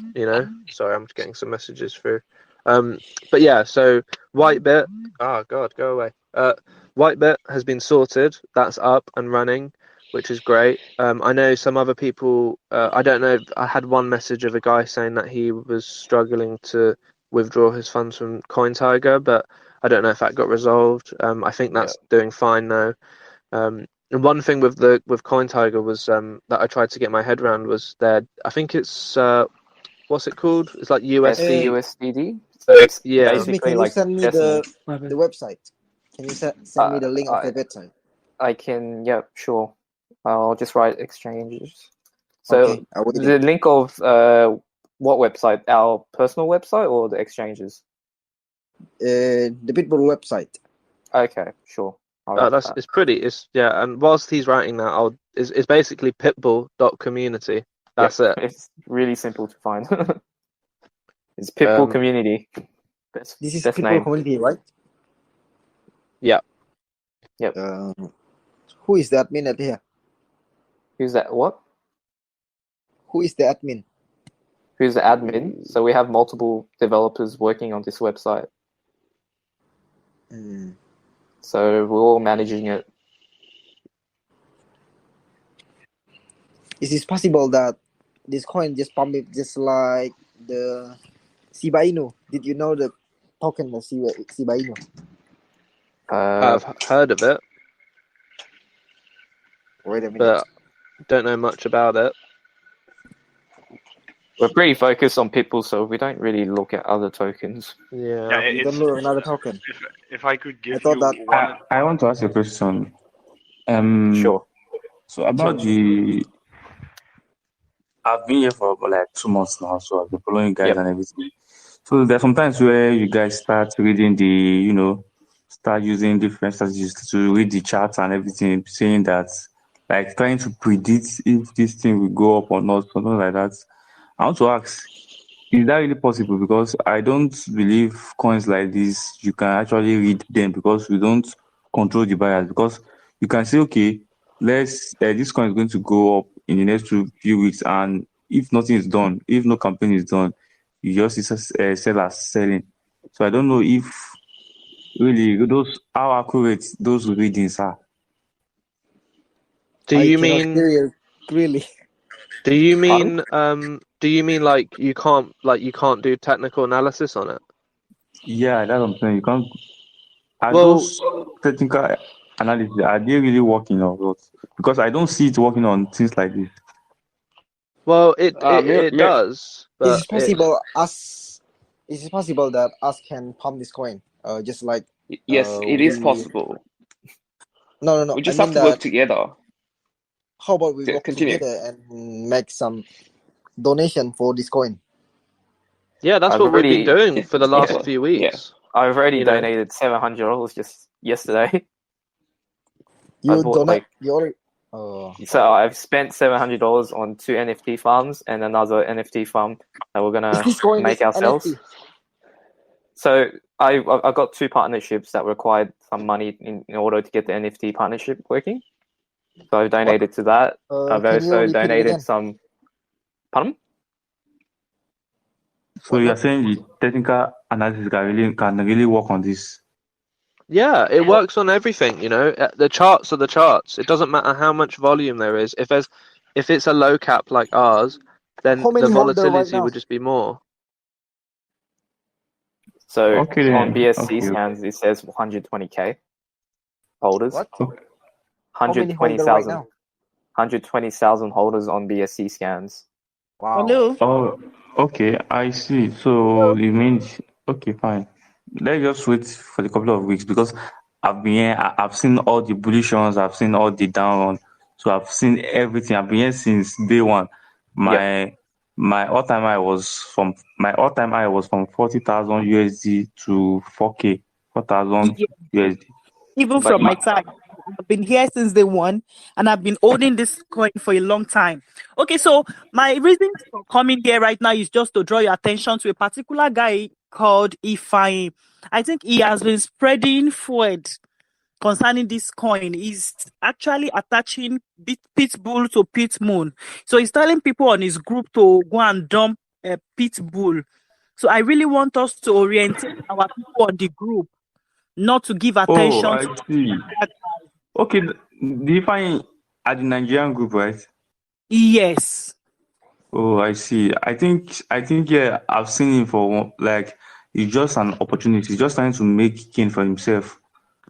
Sorry, I'm just getting some messages through. But yeah, so Whitebit. Oh God, go away. Whitebit has been sorted. That's up and running, which is great. I know some other people. I don't know. I had one message of a guy saying that he was struggling to withdraw his funds from CoinTiger, but I don't know if that got resolved. I think that's doing fine now. And one thing with CoinTiger was that I tried to get my head around was that I think it's what's it called? It's like USD. USDD. So it's Yeah. Excuse me, basically can you like send me decimal. the website? Can you send me the link of the website? I can. Yeah, sure. I'll just write exchanges. So Okay, I will the link of what website? Our personal website or the exchanges? the Pitbull website. Okay, sure. I'll write that. It's pretty. And whilst he's writing that, it's basically pitbull.community. That's it. It's really simple to find. It's Pitbull community. This is best Pitbull name. community, right? Yeah. Yep. Who is the admin at here? Who's that? What? Who is the admin? Who's the admin? So we have multiple developers working on this website. So we're all managing it. Is it possible that this coin just pump it just like the Shiba Inu? Did you know the token of Shiba Inu? I've heard of it, Wait a minute. but don't know much about it. We're pretty focused on Pitbull, so we don't really look at other tokens. Yeah. You don't know another token. If I could give I thought you that one, I want to ask a question. Sure. So about I've been here for like 2 months now, so I've been following you guys and everything. So there's sometimes where you guys start reading start using different strategies to read the charts and everything, saying that, like trying to predict if this thing will go up or not, something like that. I want to ask, is that really possible? Because I don't believe coins like this, you can actually read them because we don't control the buyers. Because you can say, okay, this coin is going to go up in the next few weeks, and if nothing is done, if no campaign is done, you just see sellers selling. So I don't know if really how accurate those readings are. Do you mean really? Do you mean like you can't do technical analysis on it? Yeah, that's what I'm saying. You can't. Are Well, those technical analysis, are they really working or what? Because I don't see it working on things like this. Well, it does. But Is it possible is it possible that us can pump this coin? Just like Yes, it is possible. No. We just I have mean to work that together. how about we work Continue. together and make some donation for this coin? Yeah, that's I've what we've been already- doing for the last few weeks. I've already You know. donated $700 just yesterday. You bought, donate. like- You already. Oh. So I've spent $700 on 2 NFT farms and another NFT farm that we're gonna This coin make is ourselves. NFT. So I got 2 partnerships that required some money in order to get the NFT partnership working. So I've donated to that. I've Can you also repeat it donated again? some. Pardon? So you're saying the technical analysis can really work on this? Yeah, it works on everything, you know. The charts are the charts. It doesn't matter how much volume there is. If it's a low cap like ours, then How many the holder right volatility now? would just be more. So Okay then. on BSC Okay. scans it says 120k holders. What? How many holder right 120,000. now? 120,000 holders on BSC scans. Wow. Hello. Oh, okay, I see. So it means okay, fine. Let's just wait for a couple of weeks because I've been here. I've seen all the bullish ones. I've seen all the down ones. So I've seen everything. I've been here since day one. My all-time high was from 40,000 USD to 4,000 USD. Even But from my time, I've been here since day one, and I've been holding this coin for a long time. Okay, so my reason for coming here right now is just to draw your attention to a particular guy called Ifai. I think he has been spreading forward concerning this coin. He's actually attaching Pitbull to Pitmoon. So he's telling people on his group to go and dump Pitbull. So I really want us to orientate our people on the group, not to give attention Oh, to I see. Okay, do you find at the Nigerian group, right? yes. Oh, I see. I think yeah, I've seen him for like it's just an opportunity. He's just trying to make gain for himself.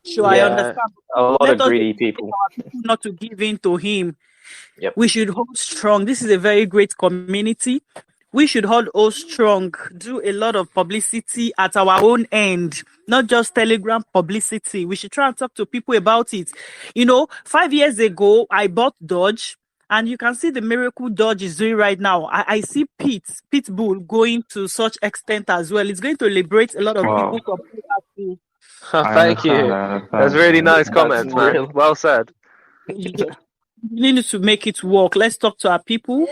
Sure, I Yeah. understand. a lot Let of us greedy people. not to give in to him. Yep. We should hold strong. This is a very great community. We should hold strong, do a lot of publicity at our own end, not just Telegram publicity. We should try and talk to people about it. 5 years ago, I bought Dodge, and you can see the miracle Dodge is doing right now. I see Pitbull going to such extent as well. It's going to liberate a lot of Wow. people from poverty. Thank you. I understand. That's really nice That's comments, man. real. Well said. We need to make it work. Let's talk to our people.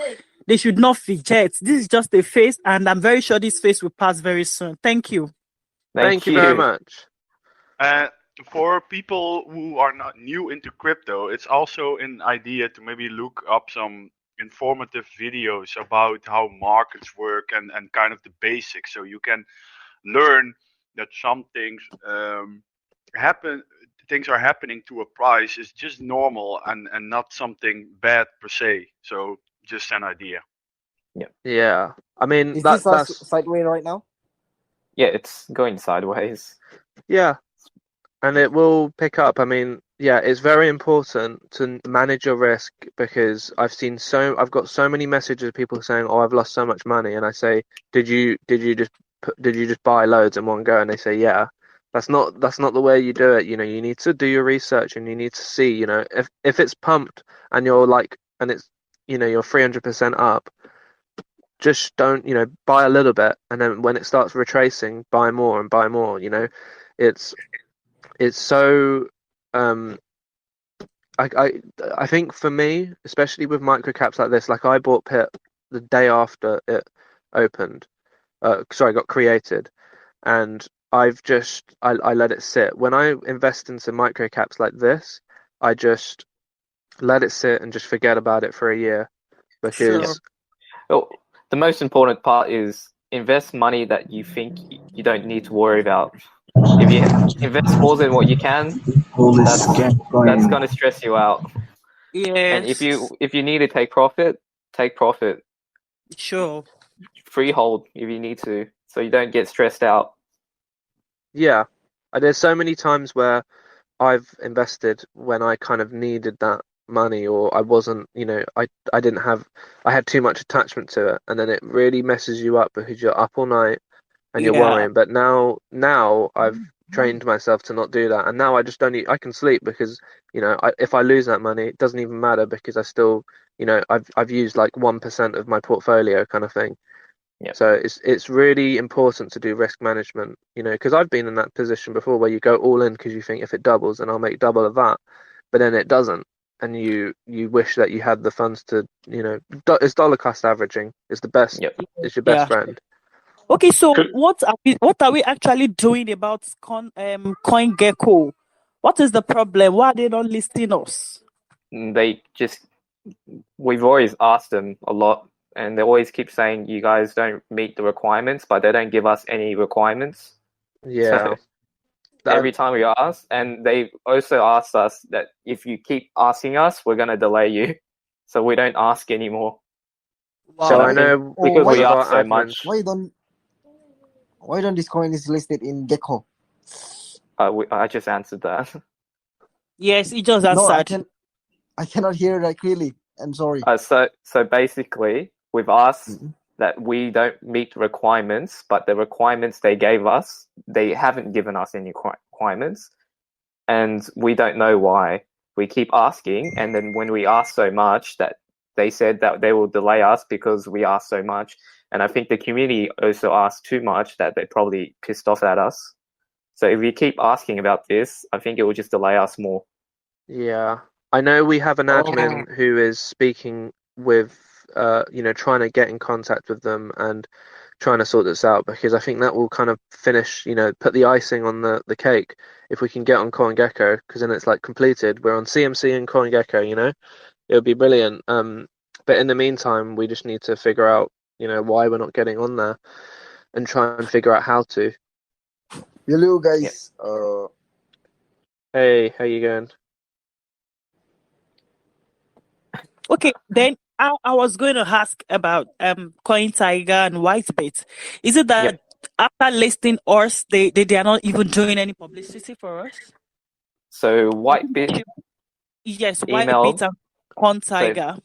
They should not fidget. This is just a phase, and I'm very sure this phase will pass very soon. Thank you. Thank you very much. For people who are not new into crypto, it's also an idea to maybe look up some informative videos about how markets work and kind of the basics, so you can learn that some things things are happening to a price is just normal and not something bad per se. So just an idea. Yeah, I mean Is that's this sideways right now? Yeah, it's going sideways. yeah, and it will pick up. I mean, yeah, it's very important to manage your risk because I've got so many messages of people saying, "Oh, I've lost so much money," and I say, "Did you just buy loads in one go?" And they say, "Yeah." That's not the way you do it. You need to do your research and you need to see, if it's pumped and you're it's, you're 300% up, just don't, buy a little bit. And then when it starts retracing, buy more and buy more, it's so, I think for me, especially with micro caps like this, like I bought Pit the day after it opened, got created, and I let it sit. When I invest into micro caps like this, I just let it sit and just forget about it for a year because Well, the most important part is invest money that you think you don't need to worry about. If you invest more than what you can, that's going to stress you out. Yes. And if you need to take profit, take profit. Sure. Freehold if you need to, so you don't get stressed out. yeah, there's so many times where I've invested when I kind of needed that money or I wasn't, I had too much attachment to it, and then it really messes you up because you're up all night and you're worrying. But now I've trained myself to not do that, and now I just don't. I can sleep because if I lose that money, it doesn't even matter because I still I've used like 1% of my portfolio kind of thing. Yeah. So it's really important to do risk management, because I've been in that position before where you go all in because you think if it doubles then I'll make double of that, but then it doesn't, and you wish that you had the funds to, it's dollar cost averaging is the best. Yep. It's your best Yeah. friend. Okay, so Could- what are we actually doing about CoinGecko? What is the problem? Why are they not listing us? We've always asked them a lot, and they always keep saying you guys don't meet the requirements, but they don't give us any requirements. Yeah. So every time we ask, and they also asked us that if you keep asking us, we're going to delay you. So we don't ask anymore. Wow. So And I know because one we of our ask so admins. much, Why don't this coin is listed in Gecko? I just answered that. Yes, it just No, answered. I cannot hear that clearly. I'm sorry. So basically, we've asked that we don't meet the requirements, but the requirements they gave us, they haven't given us any requirements, and we don't know why. We keep asking, and then when we ask so much, that they said that they will delay us because we ask so much. And I think the community also asked too much, that they probably pissed off at us. So if we keep asking about this, I think it will just delay us more. Yeah, I know we have an admin who is speaking with, trying to get in contact with them and trying to sort this out, because I think that will kind of finish, put the icing on the cake if we can get on CoinGecko, because then it's like completed. We're on CMC and CoinGecko, it would be brilliant. But in the meantime, we just need to figure out, why we're not getting on there and try and figure out how to. Hello, guys. Hey, how you going? Okay, then I was going to ask about Coin Tiger and Whitebit. Is it that after listing us, they are not even doing any publicity for us? So Whitebit, yes, email, Whitebit and Coin Tiger.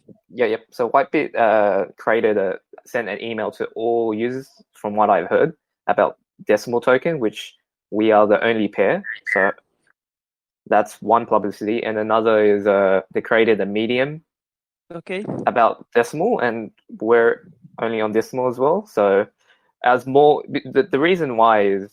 So Whitebit sent an email to all users, from what I've heard, about Decimal Token, which we are the only pair. So that's one publicity, and another is they created a Medium. Okay. About Decimal, and we're only on Decimal as well. So as more, the reason why is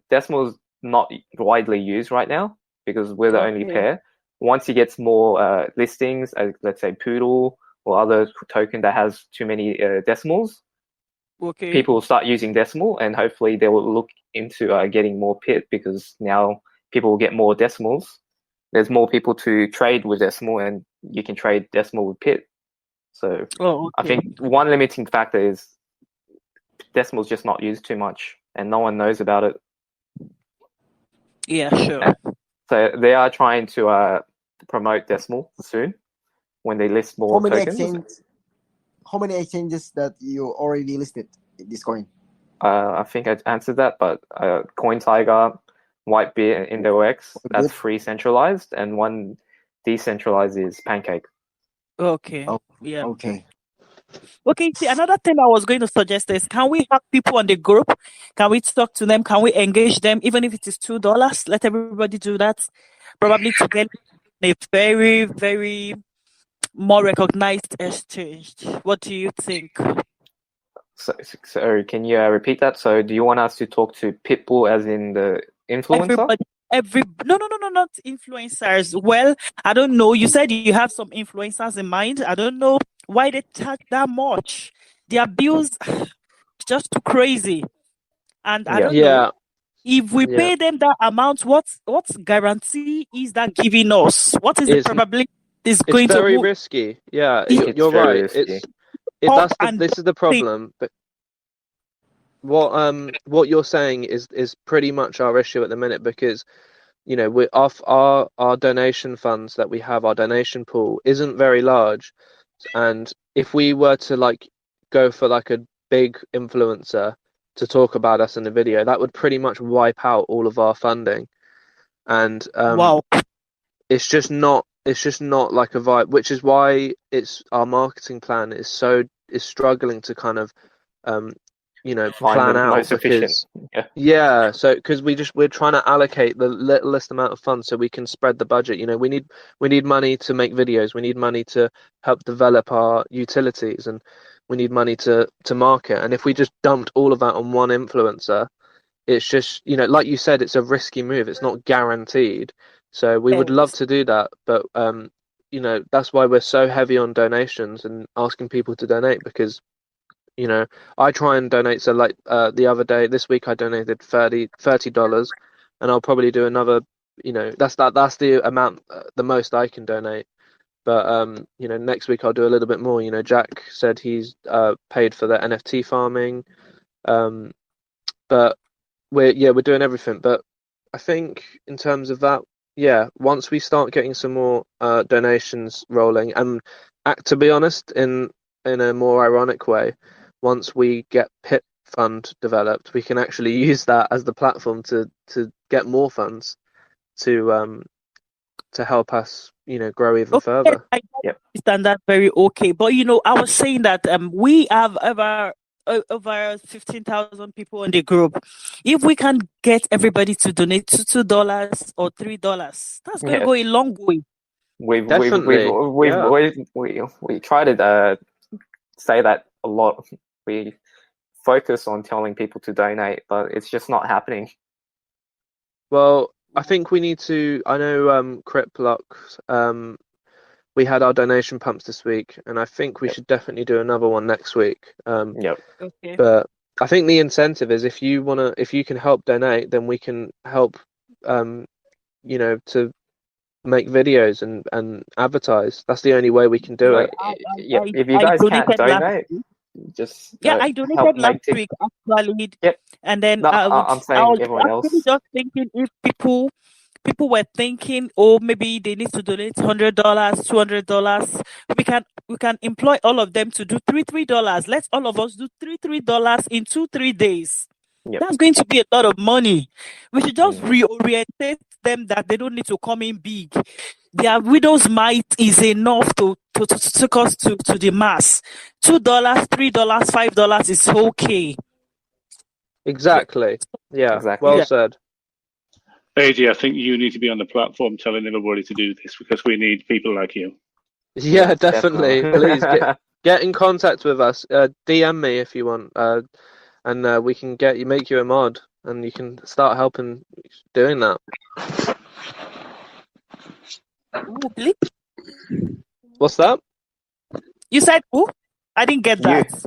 Decimal is not widely used right now because we're the only pair. Once he gets more listings, let's say Poodle or other token that has too many decimals, people will start using Decimal, and hopefully they will look into getting more Pit, because now people will get more decimals. There's more people to trade with Decimal, and you can trade Decimal with Pit. So I think one limiting factor is Decimal's just not used too much, and no one knows about it. Yeah, sure. So they are trying to promote Decimal soon when they list more tokens. How many exchanges that you already listed in this coin? I think I answered that, but Coin Tiger, Whitebit, and IndoX, that's free centralized, and one decentralized is Pancake. Okay. Yeah. Okay. Okay, see, another thing I was going to suggest is, can we have people on the group? Can we talk to them? Can we engage them, even if it is $2? Let everybody do that. Probably to get a very, very more recognized exchange. What do you think? So can you repeat that? So do you want us to talk to Pitbull as in the influencer? No, not influencers. Well, I don't know. You said you have some influencers in mind. I don't know why they charge that much. Their bills just too crazy. And I don't know if we pay them that amount, what guarantee is that giving us? What is the probability is going to? It's very risky. Yeah, you're right. Risky. This is the problem. But what you're saying is pretty much our issue at the minute, because we off our donation funds that we have, our donation pool isn't very large, and if we were to go for a big influencer to talk about us in the video, that would pretty much wipe out all of our funding, and it's just not like a vibe, which is why our marketing plan is struggling to kind of Find plan the out most efficient. because Yeah. so because we're trying to allocate the littlest amount of funds so we can spread the budget. We need money to make videos, we need money to help develop our utilities, and we need money to market. And if we just dumped all of that on one influencer, it's just, like you said, it's a risky move. It's not guaranteed. So we would love to do that, but that's why we're so heavy on donations and asking people to donate, because I try and donate. So like this week I donated $30, and I'll probably do another. That's the amount, the most I can donate. But next week I'll do a little bit more. Jack said he's paid for the NFT farming, but we're doing everything. But I think in terms of that, once we start getting some more donations rolling, and to be honest, in a more ironic way, once we get Pit Fund developed, we can actually use that as the platform to get more funds to help us, grow even further. I understand that very okay. But I was saying that we have over 15,000 people in the group. If we can get everybody to donate $2 or $3, that's going to go a long way. We try to say that a lot. We focus on telling people to donate, but it's just not happening. Well, I think we need to. I know Criplock. We had our donation pumps this week, and I think we should definitely do another one next week. Okay. But I think the incentive is if you can help donate, then we can help, to make videos and advertise. That's the only way we can do it. If you guys can't donate, just I donated last week actually. And then I'm saying everyone else. Just thinking if people were thinking, maybe they need to donate $100, $200. We can employ all of them to do $3. Let's all of us do $3 in 2-3 days. That's going to be a lot of money. We should just reorientate them that they don't need to come in big. Their widow's mite is enough to take us to the mass. $2, $3, $5 is okay. Exactly. Yeah. Exactly. Well said. AJ, I think you need to be on the platform telling everybody to do this, because we need people like you. Yeah, definitely. Please get in contact with us. DM me if you want, and we can make you a mod, and you can start helping doing that. What's that? You said who? I didn't get that.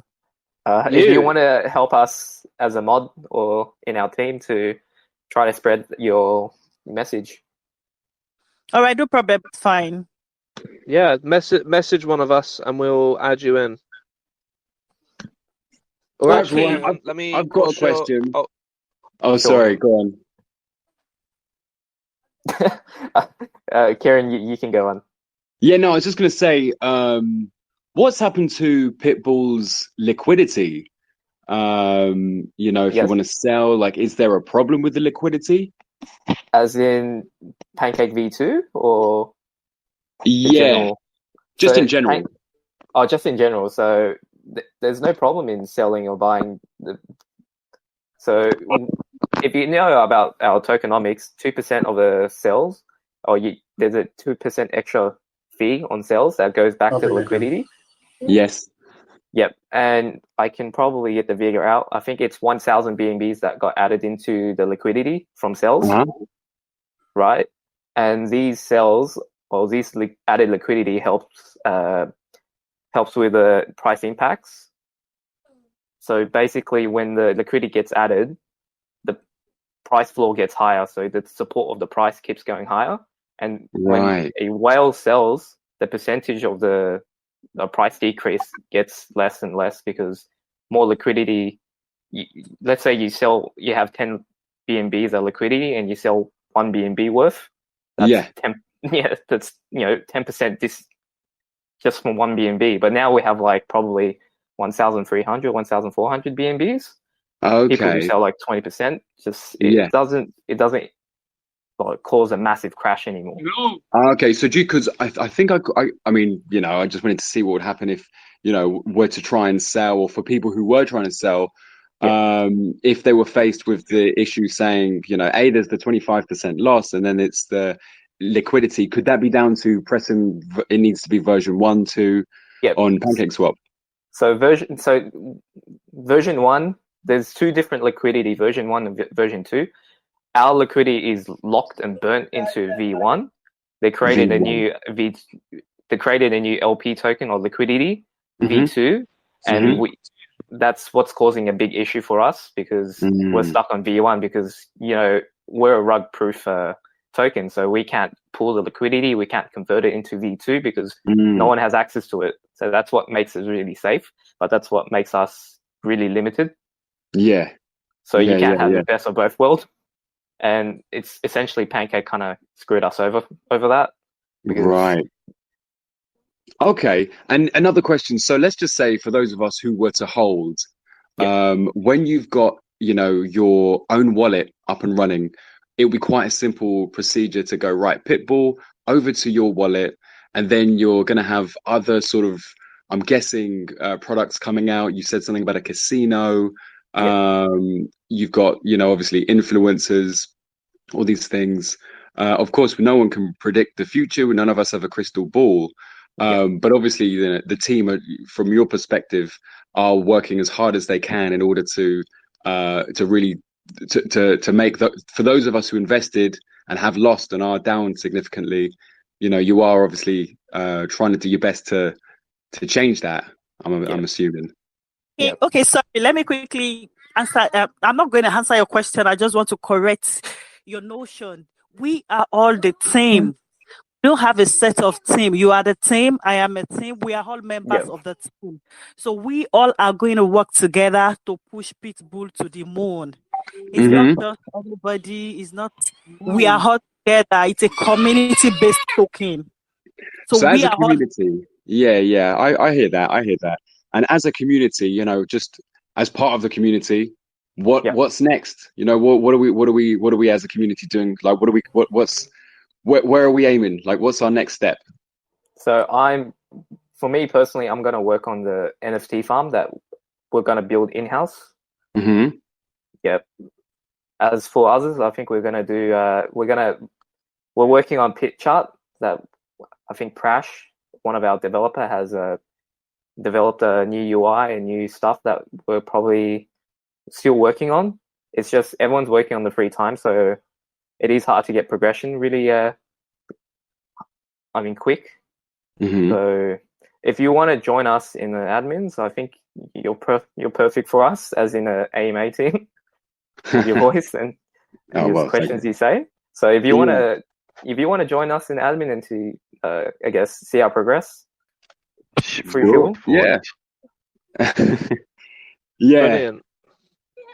If you want to help us as a mod or in our team to try to spread your message. All right, no problem. It's fine. Yeah, message one of us and we'll add you in. Or actually, I've got a question. Sorry, go on. Kieran, you can go on. Yeah, no, I was just going to say, what's happened to Pitbull's liquidity? If you want to sell, is there a problem with the liquidity? As in Pancake V2 or? Yeah, just in general. Just in general. So there's no problem in selling or buying. So if you know about our tokenomics, 2% of the sales, there's a 2% extra fee on sales that goes back to liquidity. Yes. Yep, and I can probably get the figure out. I think it's 1,000 BNBs that got added into the liquidity from sales, right? And these sales, or these added liquidity helps with the price impacts. So basically, when the liquidity gets added, the price floor gets higher, so the support of the price keeps going higher. And when a whale sells, the percentage of the price decrease gets less and less because more liquidity. Let's say you have 10 BNBs of liquidity and you sell 1 BNB worth. That's 10% just from 1 BNB. But now we have probably 1,300, 1,400 BNBs. Okay. People who sell 20%. It doesn't cause a massive crash anymore. Okay, so because I think I just wanted to see what would happen if were to try and sell, or for people who were trying to sell, If they were faced with the issue saying, you know, there's the 25% loss, and then it's the liquidity, could that be down to pressing? It needs to be version 1, 2 on PancakeSwap. So version 1, there's 2 different liquidity, version 1 and version 2. Our liquidity is locked and burnt into V1. They created a new LP token or liquidity, V2, and that's what's causing a big issue for us, because we're stuck on V1 because, you know, we're a rug-proof token, so we can't pull the liquidity, we can't convert it into V2 because no one has access to it. So that's what makes it really safe, but that's what makes us really limited. Yeah. So you can't have the best of both worlds. And it's essentially Pancake kind of screwed us over that. Right. Okay. And another question. So let's just say, for those of us who were to hold, when you've got, you know, your own wallet up and running, it'll be quite a simple procedure to go, right, Pitbull, over to your wallet, and then you're going to have other sort of, I'm guessing, products coming out. You said something about a casino. You've got, you know, obviously influencers, all these things. Of course, no one can predict the future. None of us have a crystal ball. But obviously, the team, from your perspective, are working as hard as they can in order to really to make for those of us who invested and have lost and are down significantly. You know, you are obviously trying to do your best to change that. I'm assuming. Okay, sorry. Let me quickly answer. I'm not going to answer your question. I just want to correct your notion. We are all the team. We don't have a set of team. You are the team. I am a team. We are all members of the team. So we all are going to work together to push Pitbull to the moon. It's not just everybody. It's not. We are all together. It's a community-based token. So we as a are community, I hear that. I hear that. And as a community, you know, just as part of the community, what's next? You know, what are we as a community doing? Like, where are we aiming? Like, what's our next step? So for me personally, I'm going to work on the NFT farm that we're going to build in-house. Yep. As for others, I think we're going to do, we're working on Pit Chart that I think Prash, one of our developer, has developed a new UI and new stuff that we're probably still working on. It's just everyone's working on the free time, so it is hard to get progression really, quick. So if you want to join us in the admins, I think you're perfect for us, as in a AMA team, with your voice and your questions you say. So if you want to join us in admin and to I guess see our progress, free fuel. Brilliant.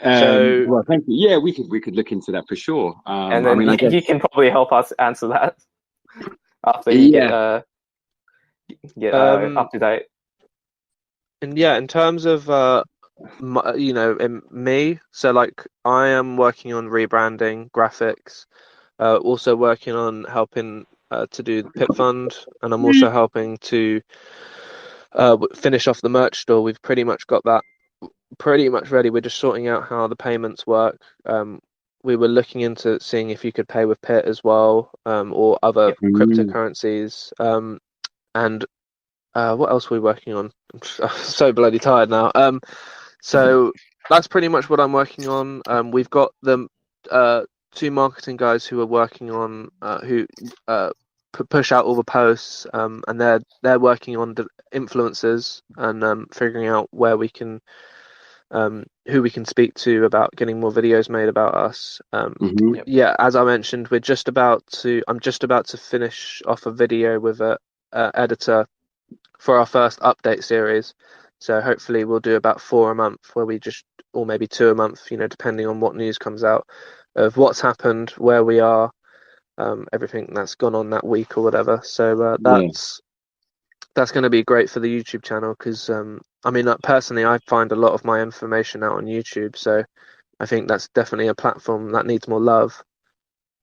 Well, thank you. Yeah, we could look into that for sure. And then you can probably help us answer that after you get up to date. And in terms of me, so like I am working on rebranding, graphics, also working on helping to do the Pit Fund, and I'm also helping to finish off the merch store. We've pretty much got that pretty much ready. We're just sorting out how the payments work. We were looking into seeing if you could pay with Pit as well, or other cryptocurrencies. And what else are we working on? I'm so bloody tired now. So that's pretty much what I'm working on. We've got the 2 marketing guys who are working on who push out all the posts, and they're working on the influencers and figuring out where we can who we can speak to about getting more videos made about us. As I mentioned, I'm just about to finish off a video with a editor for our first update series. So hopefully we'll do about 4 a month, or maybe 2 a month, depending on what news comes out of what's happened, where we are, everything that's gone on that week or whatever. So that's going to be great for the YouTube channel, because personally, I find a lot of my information out on YouTube, so I think that's definitely a platform that needs more love.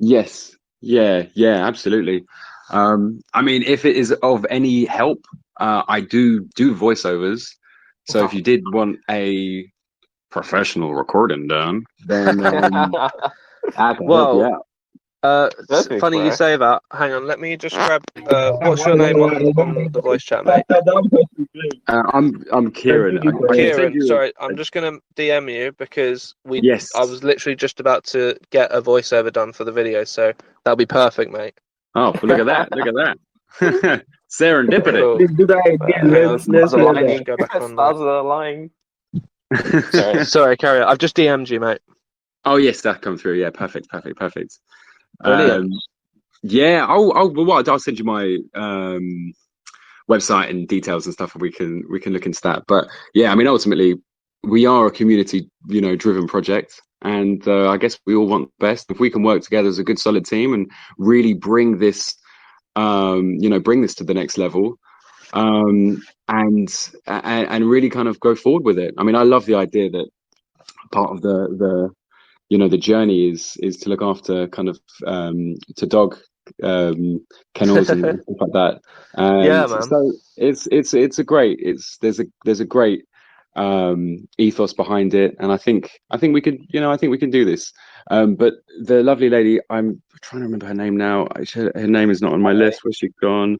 Yes, absolutely. If it is of any help, I do voiceovers. So if you did want a professional recording done, then I can help you Well, out. Perfect, funny you bro. say that. Hang on, let me just grab. What's your name on the voice chat, mate? I'm Kieran. I can send Kieran. you Sorry, I'm just gonna DM you because Yes. I was literally just about to get a voiceover done for the video, so that'll be perfect, mate. Oh, well, look at that! Look at that! Serendipity. Cool. Hang on, Stars are let me aligning. just go back on Stars that. are aligning. Sorry. Sorry, carry on. I've just DM'd you, mate. Oh yes, that come through. Yeah, perfect. Brilliant. Yeah, I'll send you my website and details and stuff, and we can look into that. But yeah, I mean, ultimately, we are a community, driven project, and I guess we all want the best. If we can work together as a good, solid team and really bring this, bring this to the next level, and really kind of go forward with it. I mean, I love the idea that part of the journey is to look after kind of to dog kennels and stuff like that. And Yeah, man. so it's a great there's a great ethos behind it, and I think we could do this. But the lovely lady, I'm trying to remember her name now. Her name is not on my list. Where's she gone?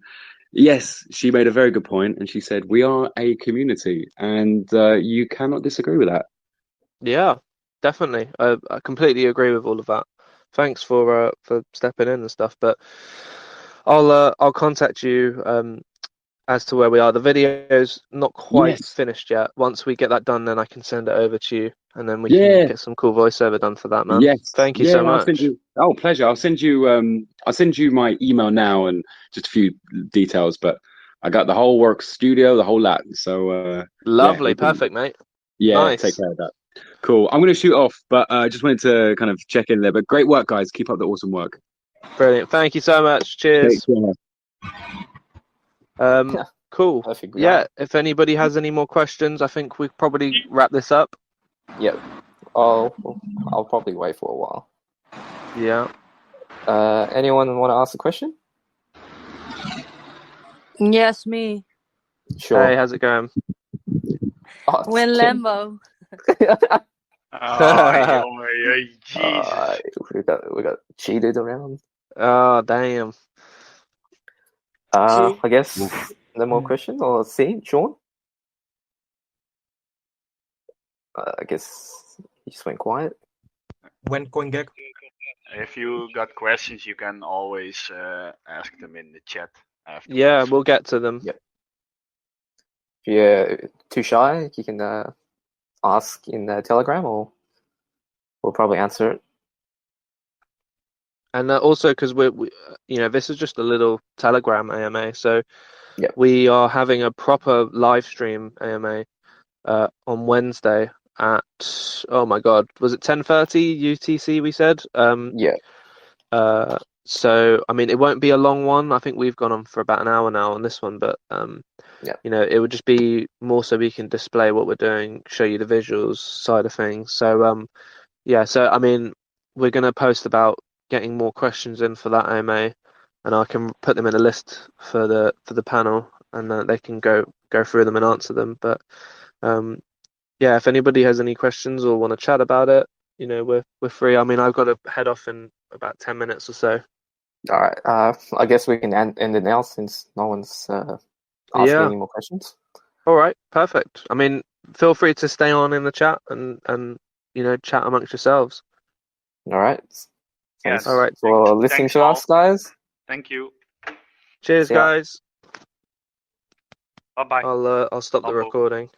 Yes, she made a very good point, and she said we are a community, and you cannot disagree with that. Yeah, definitely. I completely agree with all of that. Thanks for stepping in and stuff. But I'll contact you as to where we are. The video's not quite Yes. finished yet. Once we get that done, then I can send it over to you, and then we Yeah. can get some cool voiceover done for that, man. Yes. Thank you Yeah, so I'll much. send you. Oh, pleasure. I'll send you my email now and just a few details. But I got the whole work studio, the whole lot. So Lovely, we can- perfect, mate. Yeah, Nice. take care of that. Cool. I'm going to shoot off, but I just wanted to kind of check in there. But great work, guys. Keep up the awesome work. Brilliant. Thank you so much. Take Cheers. care. Cool. Perfect guy. Yeah, if anybody has any more questions, I think we probably wrap this up. Yep. I'll probably wait for a while. Yeah. Anyone want to ask a question? Yes, me. Sure. Hey, how's it going? Oh, When Kim. Lambo. Jesus. We got cheated around. Oh, damn. I guess no more questions. Or see, Sean. I guess he just went quiet. When CoinGecko? If you got questions, you can always ask them in the chat afterwards. Yeah, we'll get to them. Yep. If you're too shy, you can ask in Telegram, or we'll probably answer it. And also because we this is just a little Telegram AMA, so Yep. we are having a proper live stream AMA on Wednesday at, oh my God, was it 10:30 UTC we said? Yeah. So I mean, it won't be a long one. I think we've gone on for about an hour now on this one, but Yeah. it would just be more so we can display what we're doing, show you the visuals side of things. So so I mean, we're gonna post about getting more questions in for that AMA, and I can put them in a list for the panel, and they can go through them and answer them. But if anybody has any questions or want to chat about it, we're free. I mean, I've got to head off in about 10 minutes or so. All right. I guess we can end it now since no one's asking any more questions. All right, perfect. I mean, feel free to stay on in the chat and chat amongst yourselves. All right. Yes. All right. For listening Thanks to all. us, guys. Thank you. Cheers, See ya. guys. Bye bye. I'll stop the recording.